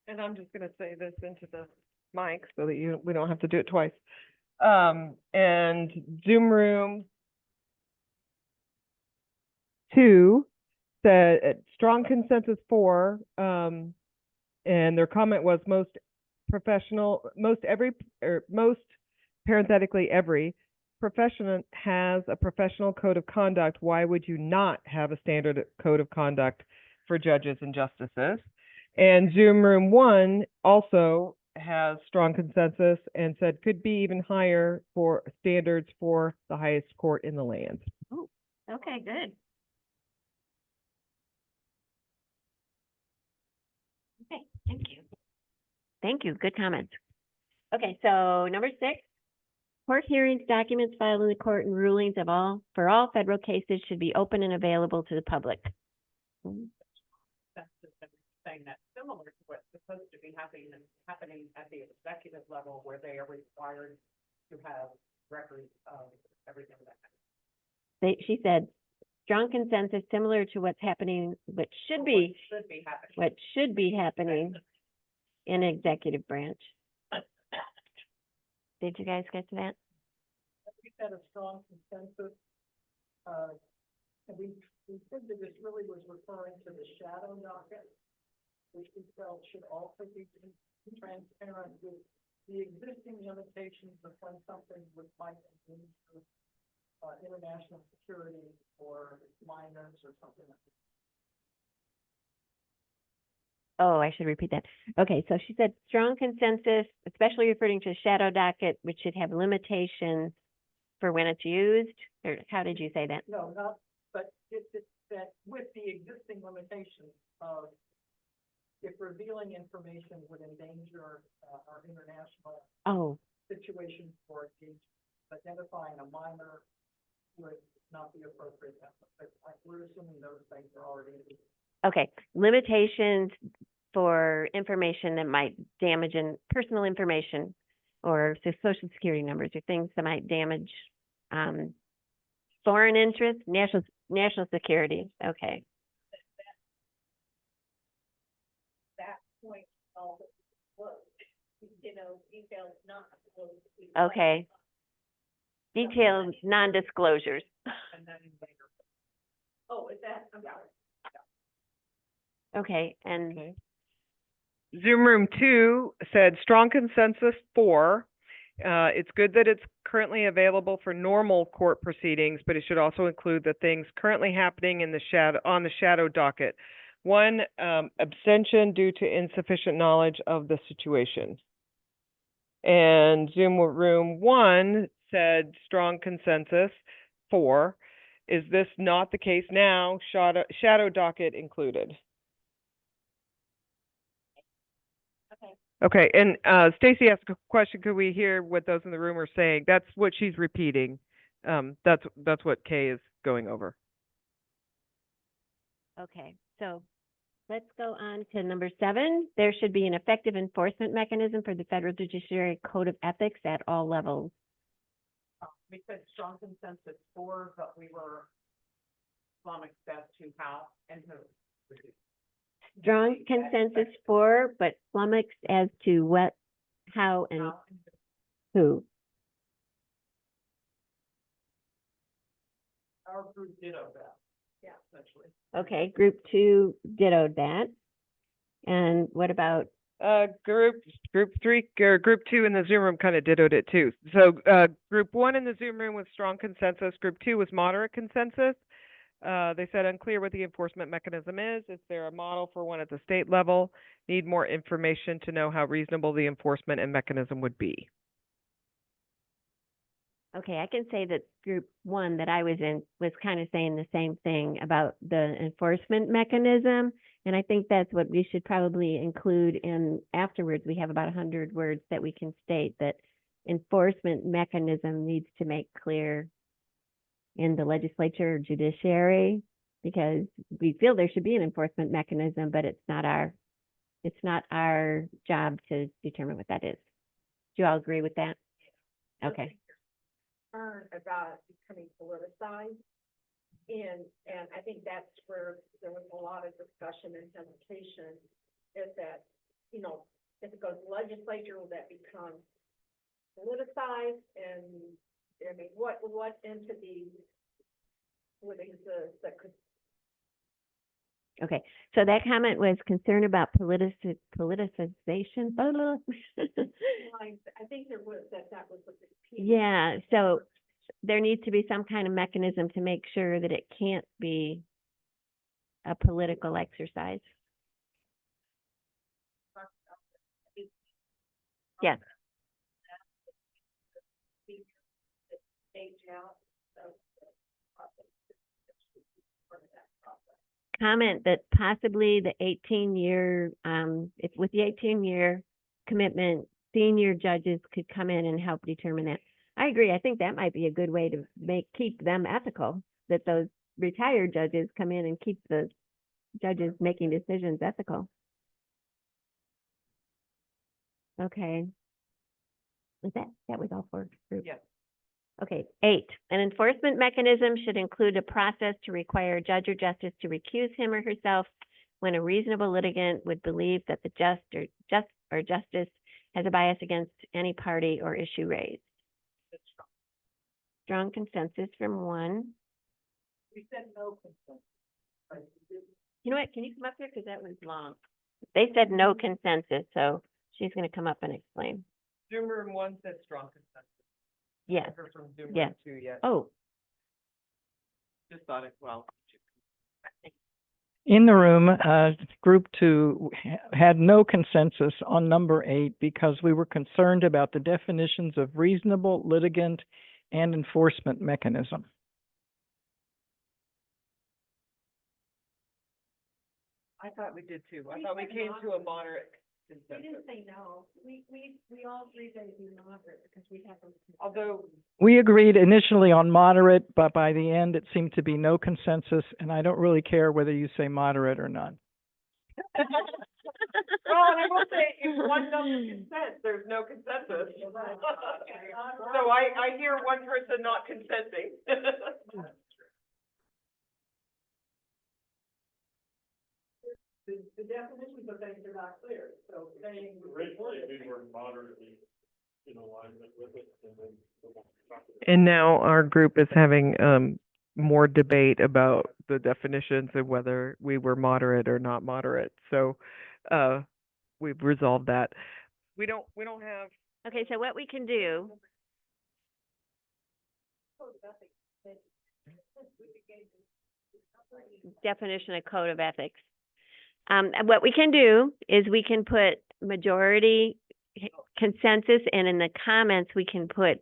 And I'm just gonna say this into the mic so that we don't have to do it twice. And Zoom room 2 said strong consensus 4, and their comment was most parenthetically every profession has a professional code of conduct. Why would you not have a standard code of conduct for judges and justices? And Zoom room 1 also has strong consensus and said could be even higher for standards for the highest court in the land. Okay, good. Okay, thank you. Thank you, good comments. Okay, so number 6, court hearings, documents filed in the court and rulings for all federal cases should be open and available to the public. That's just saying that's similar to what's supposed to be happening at the executive level, where they are required to have records of everything that happens. She said, strong consensus similar to what's happening, what should be happening in executive branch. Did you guys get to that? We said a strong consensus, and we said that this really was referring to the shadow docket, which we felt should also be transparent with the existing limitations of when something might be international security or minors or something like that. Oh, I should repeat that. Okay, so she said strong consensus, especially referring to shadow docket, which should have limitations for when it's used, or how did you say that? No, not, but it's that with the existing limitations of if revealing information would endanger our international situation, for identifying a minor would not be appropriate. But we're assuming those things are already in. Okay, limitations for information that might damage personal information or social security numbers or things that might damage foreign interest, national security. Okay. That point, details not. Okay. Detailed non-disclosures. And then later. Oh, is that? Okay, and Zoom room 2 said strong consensus for. It's good that it's currently available for normal court proceedings, but it should also include the things currently happening in the shadow docket. 1, abstention due to insufficient knowledge of the situation. And Zoom room 1 said strong consensus for. Is this not the case now? Shadow docket included. Okay, and Stacy asked a question. Could we hear what those in the room are saying? That's what she's repeating. That's what Kay is going over. okay, so let's go on to number 7. There should be an effective enforcement mechanism for the Federal Judiciary Code of Ethics at all levels. We said strong consensus for, but we were flummoxed as to how and who. Strong consensus for, but flummoxed as to what, how, and who. Our group ditto that. Yeah, essentially. Okay, group 2 dittoed that. And what about? Group 3 or group 2 in the Zoom room kind of dittoed it too. So group 1 in the Zoom room was strong consensus. Group 2 was moderate consensus. They said unclear what the enforcement mechanism is. Is there a model for one at the state level? Need more information to know how reasonable the enforcement and mechanism would be. Okay, I can say that group 1 that I was in was kind of saying the same thing about the enforcement mechanism. And I think that's what we should probably include in afterwards. We have about 100 words that we can state that enforcement mechanism needs to make clear in the legislature or judiciary, because we feel there should be an enforcement mechanism, but it's not our job to determine what that is. Do you all agree with that? Okay. About becoming politicized. And I think that's where there was a lot of discussion and hesitation, is that, if it goes legislature, will that become politicized? And I mean, what entity would exist that could? Okay, so that comment was concern about politicization. I think there was, that was the piece. Yeah, so there needs to be some kind of mechanism to make sure that it can't be a political exercise. Yes. Age out, so. Comment that possibly the 18-year, if with the 18-year commitment, senior judges could come in and help determine that. I agree. I think that might be a good way to keep them ethical, that those retired judges come in and keep the judges making decisions ethical. Okay. That was all for group? Yes. Okay, 8, an enforcement mechanism should include a process to require a judge or justice to recuse him or herself when a reasonable litigant would believe that the justice has a bias against any party or issue raised. Strong consensus from 1. We said no consensus. Right? You know what, can you come up here, because that was long. They said no consensus, so she's gonna come up and explain. Zoom room 1 said strong consensus. Yes, Or from Zoom Yeah. room 2 yet. oh, Just thought it, well. In the room, group 2 had no consensus on number 8 because we were concerned about the definitions of reasonable litigant and enforcement mechanism. I thought we did too. I thought we came to a moderate We consensus. didn't say no, we all agreed that it'd be moderate because we have them. Although, We agreed initially on moderate, but by the end, it seemed to be no consensus, and I don't really care whether you say moderate or not. well, and I will say, if one doesn't consent, there's no consensus. So I hear one person not consenting. The definitions of things are not clear, so saying. Originally, we were moderately in alignment with it, and then. And now our group is having more debate about the definitions and whether we were moderate or not moderate. So we've resolved that. We don't have. okay, so what we can do. Definition of code of ethics. And what we can do is we can put majority consensus, and in the comments, we can put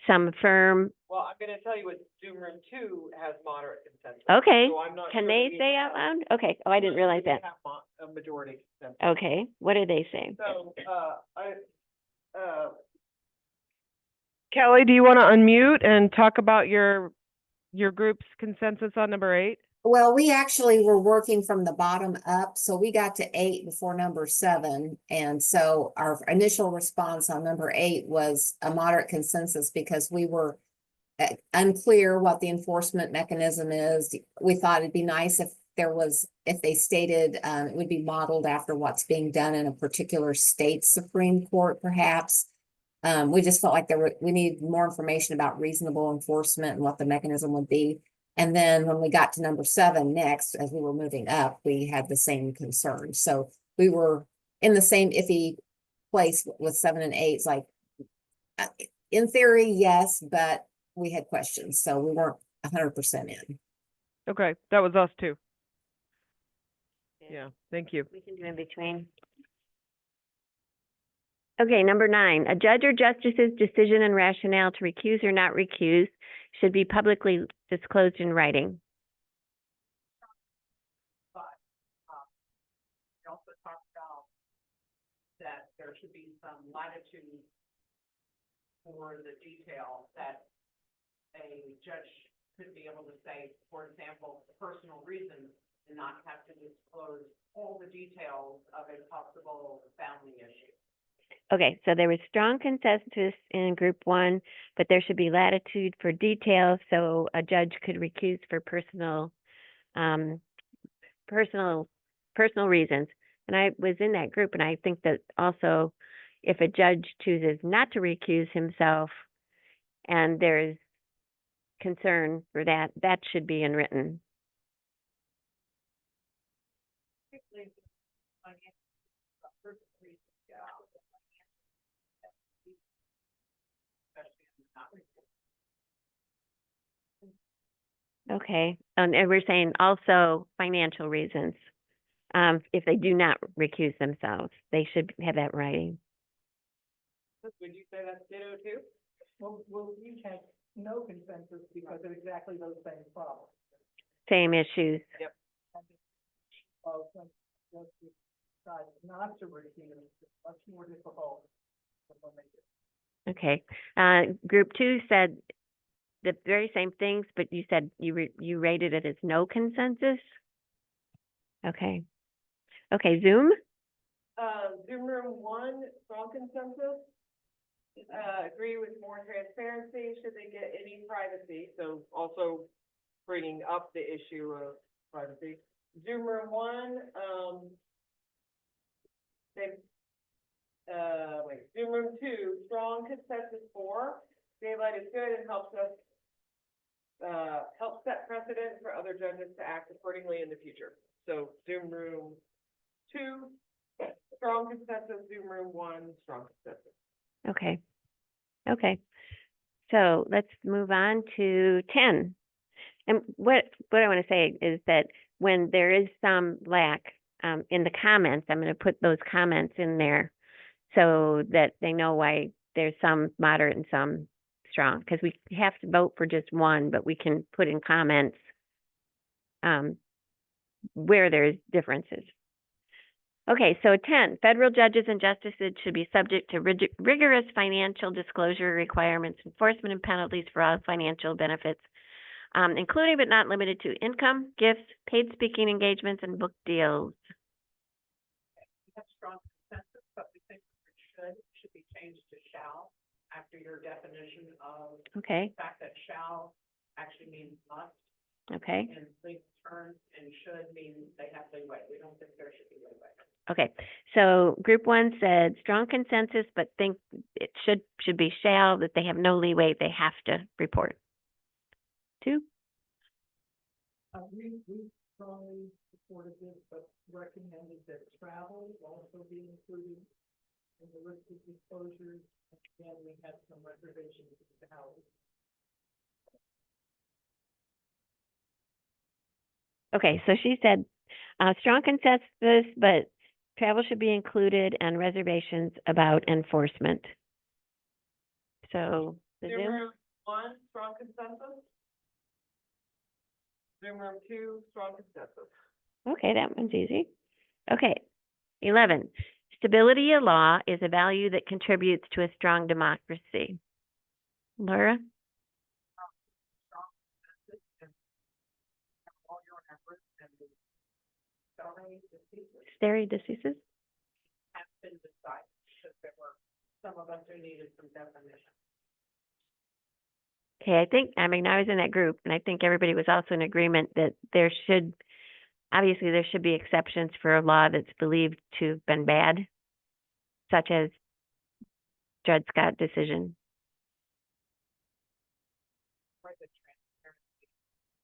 some firm, Well, I'm gonna tell you what Zoom room 2 has moderate consensus. okay, So I'm not can sure they that we say out have- loud? Okay, oh, I didn't realize we that. have A majority consensus. Okay, what do they say? So, Kelly, do you want to unmute and talk about your group's consensus on number 8? Well, we actually were working from the bottom up, so we got to 8 before number 7. And so our initial response on number 8 was a moderate consensus because we were unclear what the enforcement mechanism is. We thought it'd be nice if they stated, it would be modeled after what's being done in a particular state Supreme Court, perhaps. We just felt like we needed more information about reasonable enforcement and what the mechanism would be. And then when we got to number 7 next, as we were moving up, we had the same concern. So we were in the same iffy place with 7 and 8. It's like, in theory, yes, but we had questions, so we weren't 100% in. Okay, that was us too. Yeah, thank you. We can do in between. Okay, number 9, a judge or justice's decision and rationale to recuse or not recuse should be publicly disclosed in writing. we also talked about that there should be some latitude for the detail that a judge could be able to say, for example, personal reasons, and not have to disclose all the details of a possible family issue. Okay, so there was strong consensus in group 1, but there should be latitude for details, so a judge could recuse for personal reasons. And I was in that group, and I think that also if a judge chooses not to recuse himself and there's concern for that, that should be in written. Okay, and we're saying also financial reasons. If they do not recuse themselves, they should have that in writing. consensus, would you say that's ditto too? Well, you had no consensus because of exactly those same problems. Same issues. When you decide not to recuse, it's much more difficult. to make it. Okay. Group 2 said the very same things, but you said you rated it as no consensus? Okay. Okay, Zoom? Zoom room 1, strong consensus. Agree with more transparency, should they get any privacy, so also bringing up the issue of privacy. Zoom room 1, Zoom room 2, strong consensus 4, daylight is good and helps us, help set precedent for other judges to act accordingly in the future. So Zoom room 2, strong consensus, Zoom room 1, strong consensus. Okay. Okay. So let's move on to 10. And what I want to say is that when there is some lack in the comments, I'm going to put those comments in there so that they know why there's some moderate and some strong, because we have to vote for just one, but we can put in comments where there's differences. Okay, so 10, federal judges and justices should be subject to rigorous financial disclosure requirements, enforcement and penalties for all financial benefits, including but not limited to income, gifts, paid speaking engagements, and book deals. We have strong consensus, but we think should be changed to shall after your definition of Okay, the fact that shall actually means must, okay, and legal terms, and should mean they have leeway. We don't think there should be leeway. okay. So group 1 said strong consensus, but think it should be shall, that they have no leeway, they have to report. 2, We strongly supported this, but recommended that travel also be included in the list of disclosures. And we had some reservations as to how. okay, so she said strong consensus, but travel should be included and reservations about enforcement. So the Zoom Zoom, room 1, strong consensus. Zoom room 2, strong consensus. okay, that one's easy. Okay, 11, stability of law is a value that contributes to a strong democracy. Laura? All your efforts and the salary decisions Stare decisis? have been decided, because there were some of us who needed some definition. Okay, I was in that group, and I think everybody was also in agreement that there should be exceptions for a law that's believed to have been bad, such as Dred Scott decision. For the transparency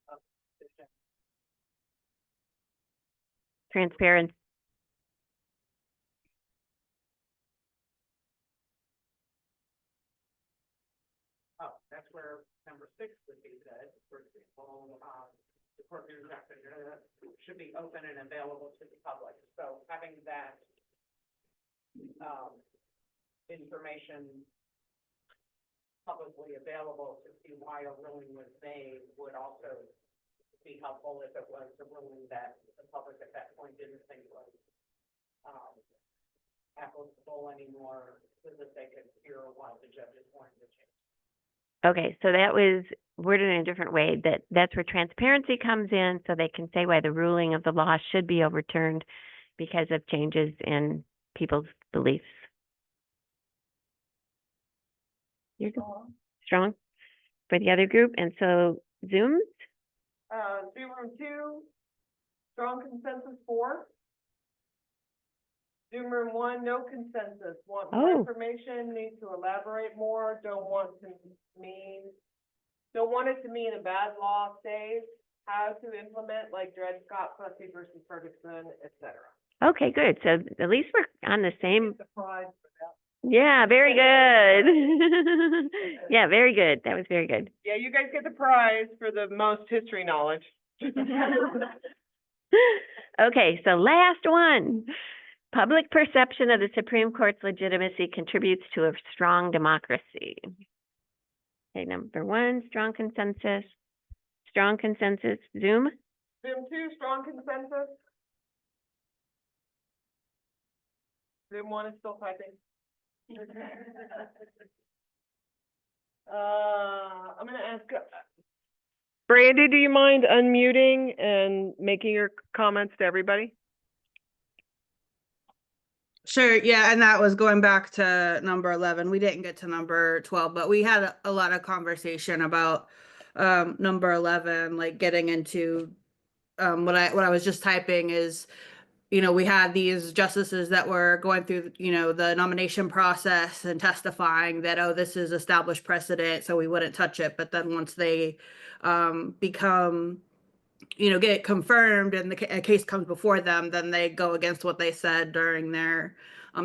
of the decision. Transparency. Oh, that's where number 6 would be said, for example, the court should be open and available to the public. So having that information publicly available to see why a ruling was made would also be helpful if it was a ruling that the public at that point didn't think was applicable anymore, so that they could hear why the judges wanted to change. Okay, so that was worded in a different way, that's where transparency comes in, so they can say why the ruling of the law should be overturned because of changes in people's beliefs. You're strong for the other group, and so Zoom? Zoom room 2, strong consensus 4. Zoom room 1, no consensus, want more Oh. information, need to elaborate more, don't want it to mean a bad law stays, how to implement, like Dred Scott, Plessy versus Ferguson, etc. Okay, good. So at least we're on the same. The prize for that. Yeah, very good. Yeah, very good. That was very good. Yeah, you guys get the prize for the most history knowledge. Okay, so last one. Public perception of the Supreme Court's legitimacy contributes to a strong democracy. Okay, number one, strong consensus. Strong consensus. Zoom? Zoom two, strong consensus. Zoom one is still typing. I'm gonna ask, Brandy, do you mind unmuting and making your comments to everybody? Sure, yeah, and that was going back to number 11. We didn't get to number 12, but we had a lot of conversation about number 11, like getting into what I was just typing is, you know, we had these justices that were going through, you know, the nomination process and testifying that, oh, this is established precedent, so we wouldn't touch it. But then once they become, you know, get confirmed and a case comes before them, then they go against what they said during their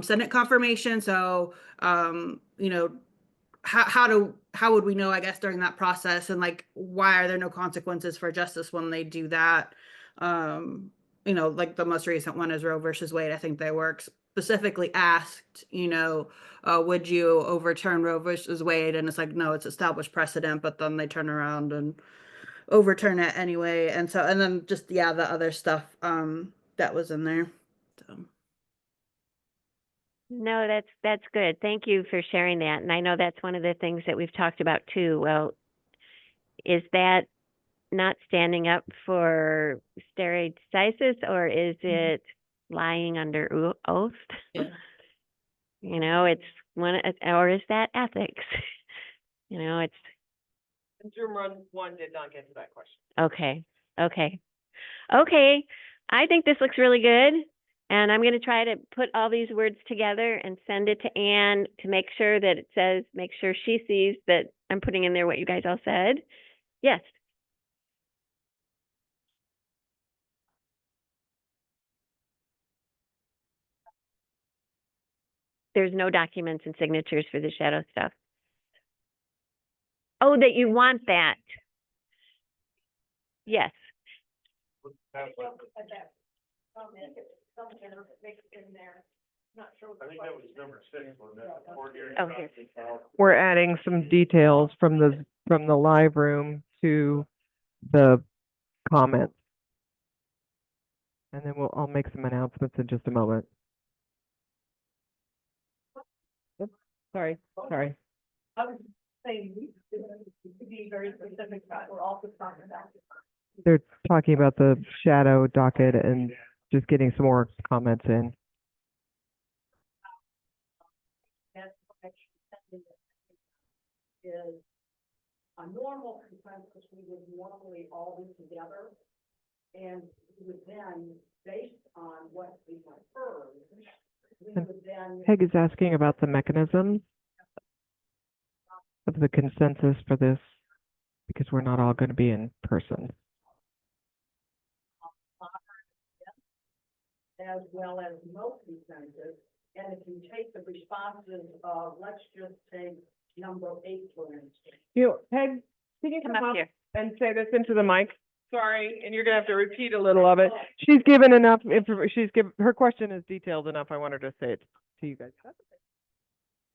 Senate confirmation. So, you know, how would we know, I guess, during that process, and like, why are there no consequences for justice when they do that? You know, like the most recent one is Roe versus Wade. I think they were specifically asked, you know, would you overturn Roe versus Wade? And it's like, no, it's established precedent, but then they turn around and overturn it anyway. And so, and then just, yeah, the other stuff that was in there. So. No, that's good. Thank you for sharing that. And I know that's one of the things that we've talked about too. Well, is that not standing up for stare decisis, or is it lying under oath? Yeah. You know, it's one, or is that ethics? You know, it's Zoom one did not get to that question. okay. Okay. I think this looks really good. And I'm going to try to put all these words together and send it to Anne to make sure that it says, make sure she sees that I'm putting in there what you guys all said. Yes. There's no documents and signatures for the shadow stuff. Oh, that you want that. Yes. I think that was number 6 on that. Oh, here. We're adding some details from the live room to the comments. And then I'll make some announcements in just a moment. Oops, sorry. I was saying, to be very specific, that we're also talking about. They're talking about the shadow docket and just getting some more comments in. Is a normal consensus, we would normally all be together, and we would then, based on what we have heard, we would then. Peg is asking about the mechanisms of the consensus for this, because we're not all going to be in person. As well as no consensus, and if you take the responses of, let's just take number 8, for instance. You know, Peg, can you Come up here. and say this into the mic? Sorry, and you're gonna have to repeat a little of it. She's given enough information. Her question is detailed enough. I want her to say it to you guys.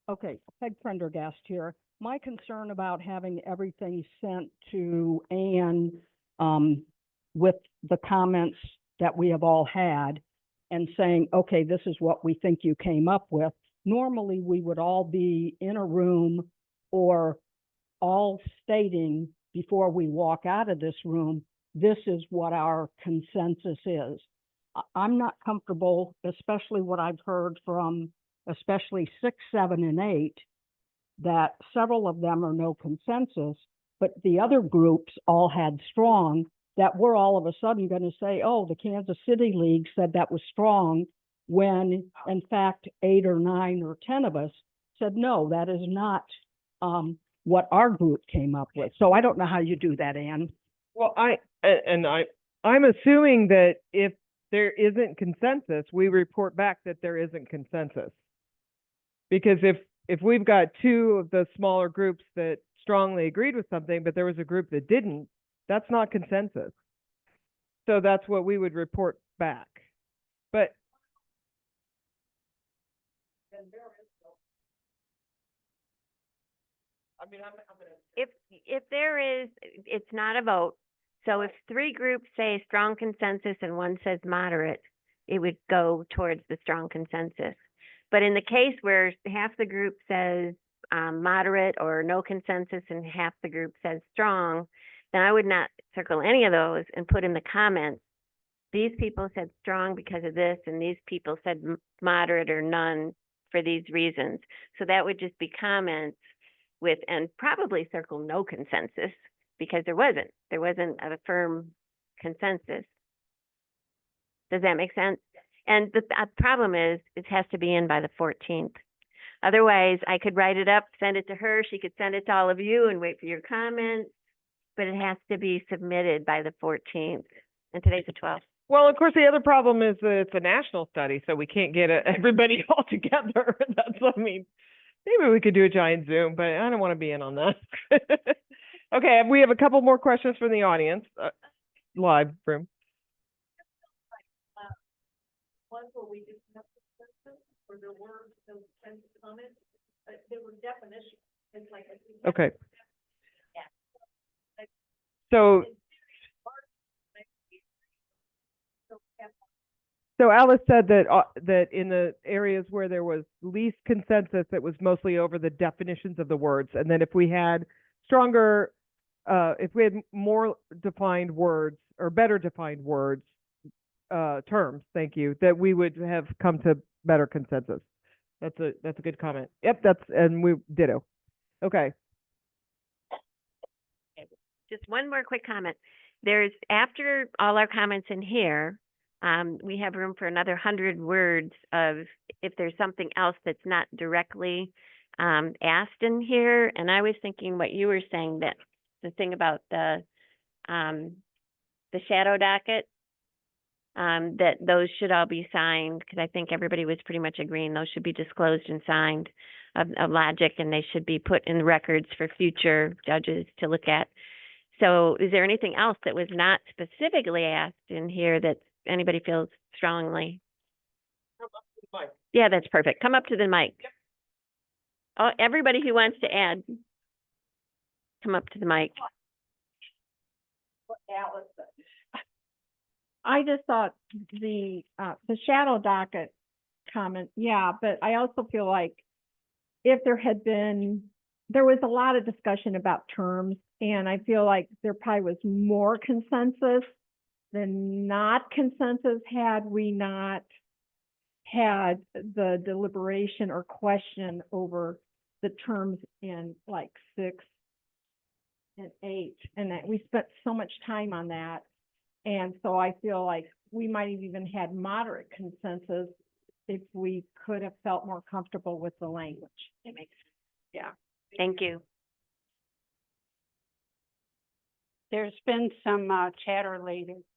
Okay, Peg Prendergast here. My concern about having everything sent to Anne with the comments that we have all had and saying, okay, this is what we think you came up with. Normally, we would all be in a room or all stating before we walk out of this room, this is what our consensus is. I'm not comfortable, especially what I've heard from especially 6, 7, and 8, that several of them are no consensus, but the other groups all had strong, that we're all of a sudden going to say, oh, the Kansas City League said that was strong, when in fact 8 or 9 or 10 of us said, no, that is not what our group came up with. So I don't know how you do that, Anne. Well, I'm assuming that if there isn't consensus, we report back that there isn't consensus. Because if we've got 2 of the smaller groups that strongly agreed with something, but there was a group that didn't, that's not consensus. So that's what we would report back. But I mean, I'm gonna. If there is, it's not a vote. So if three groups say strong consensus and one says moderate, it would go towards the strong consensus. But in the case where half the group says moderate or no consensus and half the group says strong, then I would not circle any of those and put in the comments, these people said strong because of this, and these people said moderate or none for these reasons. So that would just be comments with, and probably circle no consensus, because there wasn't a firm consensus. Does that make sense? And the problem is, it has to be in by the 14th. Otherwise, I could write it up, send it to her, she could send it to all of you and wait for your comments, but it has to be submitted by the 14th, and today's the 12th. Well, of course, the other problem is that it's a national study, so we can't get everybody all together. I mean, maybe we could do a giant Zoom, but I don't want to be in on that. Okay, we have a couple more questions from the audience, live room. Ones where we didn't have consensus, or there were no consensus comments, but there were definitions. It's like. Okay. Yeah. So Alice said that that in the areas where there was least consensus, it was mostly over the definitions of the words, and then if we had stronger, if we had more defined words or better defined words, terms, thank you, that we would have come to better consensus. That's a good comment. Yep, and we ditto. Okay. Just one more quick comment. There's, after all our comments in here, we have room for another 100 words of if there's something else that's not directly asked in here. And I was thinking what you were saying, that the thing about the shadow docket, that those should all be signed, because I think everybody was pretty much agreeing those should be disclosed and signed of logic, and they should be put in records for future judges to look at. So is there anything else that was not specifically asked in here that anybody feels strongly? Yeah, that's perfect. Come up to the mic. Yep. Oh, everybody who wants to add, come up to the mic. I just thought the shadow docket comment, yeah, but I also feel like if there was a lot of discussion about terms, and I feel like there probably was more consensus than not consensus had we not had the deliberation or question over the terms in like 6 and 8, and that we spent so much time on that. And so I feel like we might have even had moderate consensus if we could have felt more comfortable with the language. It makes sense. Yeah. Thank you. There's been some chatter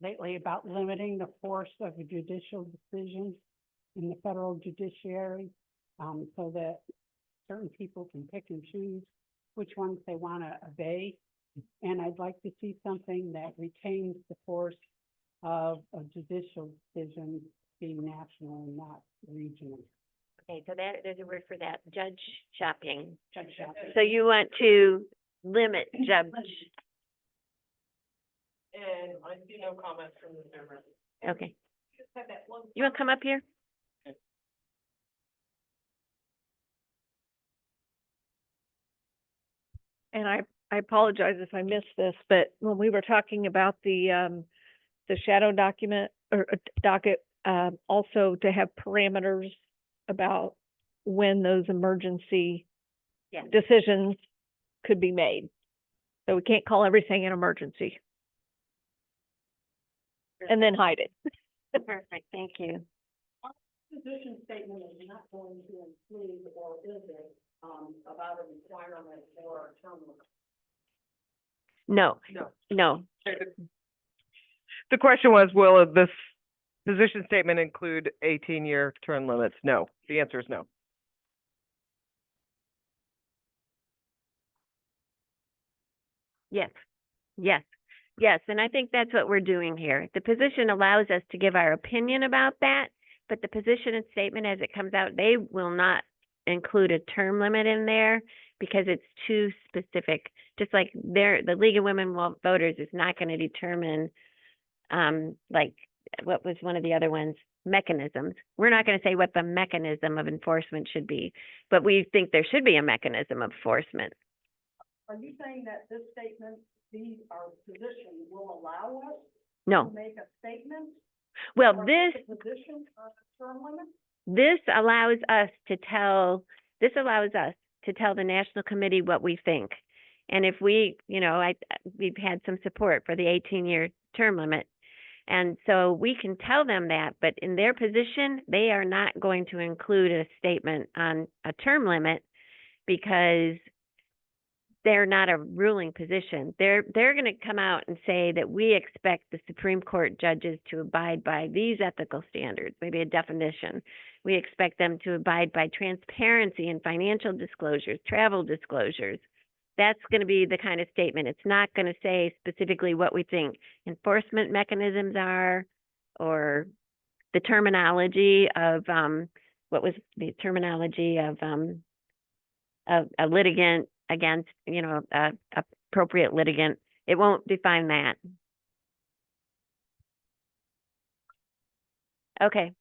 lately about limiting the force of judicial decisions in the federal judiciary, so that certain people can pick and choose which ones they want to obey. And I'd like to see something that retains the force of a judicial decision being national and not regional. Okay, so there's a word for that, judge shopping. Judge shopping. So you want to limit judge. And I see no comments from the camera. Okay. You want to come up here? And I apologize if I missed this, but when we were talking about the shadow document or docket, also to have parameters about when those emergency Yeah. decisions could be made. So we can't call everything an emergency and then hide it. Perfect, thank you. Position statement is not going to include, or is it, about a requirement for a term limit? No, no. The question was, will this position statement include 18-year term limits? No. The answer is no. Yes, yes, yes. And I think that's what we're doing here. The position allows us to give our opinion about that, but the position and statement as it comes out, they will not include a term limit in there because it's too specific. Just like the League of Women Voters is not going to determine, like, what was one of the other ones? Mechanisms. We're not going to say what the mechanism of enforcement should be, but we think there should be a mechanism of enforcement. Are you saying that this statement, our position will allow us No. to make a statement? Well, or this, make a position on a term limit? this allows us to tell the National Committee what we think. And if we, we've had some support for the 18-year term limit. And so we can tell them that, but in their position, they are not going to include a statement on a term limit because they're not a ruling position. They're going to come out and say that we expect the Supreme Court judges to abide by these ethical standards, maybe a definition. We expect them to abide by transparency and financial disclosures, travel disclosures. That's going to be the kind of statement. It's not going to say specifically what we think enforcement mechanisms are, or the terminology of what was the terminology of a litigant against, a appropriate litigant. It won't define that. Okay.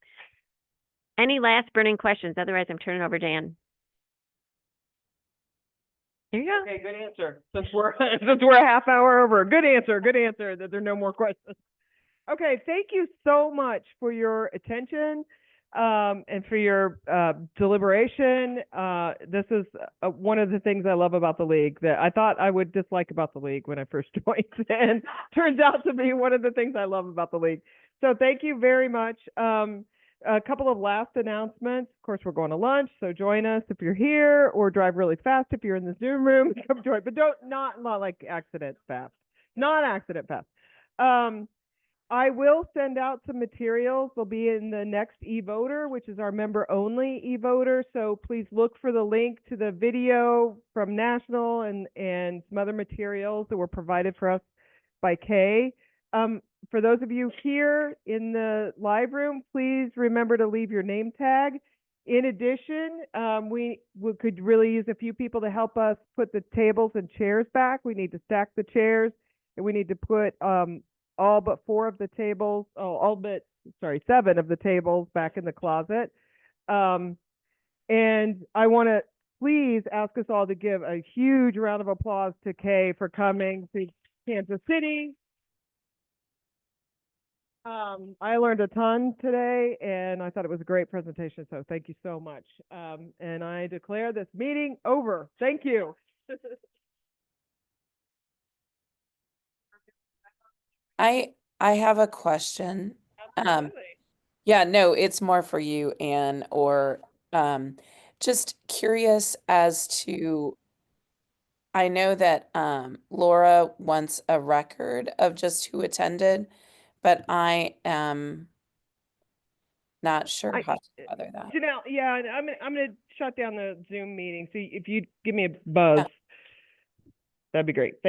Any last burning questions? Otherwise, I'm turning over to Dan. There you go. Okay, good answer. Since we're a half hour over, good answer, that there are no more questions. Okay, thank you so much for your attention, and for your deliberation. This is one of the things I love about the League that I thought I would dislike about the League when I first joined, and turns out to be one of the things I love about the League. So thank you very much. A couple of last announcements. Of course, we're going to lunch, so join us if you're here, or drive really fast if you're in the Zoom room. Come join, but not like accident fast, not accident fast. I will send out some materials. They'll be in the next e-voter, which is our member-only e-voter. So please look for the link to the video from National and some other materials that were provided for us by Kay. For those of you here in the live room, please remember to leave your name tag. In addition, we could really use a few people to help us put the tables and chairs back. We need to stack the chairs, and we need to put all but 7 of the tables back in the closet. And I want to please ask us all to give a huge round of applause to Kay for coming to Kansas City. I learned a ton today, and I thought it was a great presentation, so thank you so much. And I declare this meeting over. Thank you. I have a question. Yeah, no, it's more for you, Anne, or just curious as to, I know that Laura wants a record of just who attended, but I am not sure how to gather that. Janelle, yeah, I'm gonna shut down the Zoom meeting. So if you give me a buzz, that'd be great.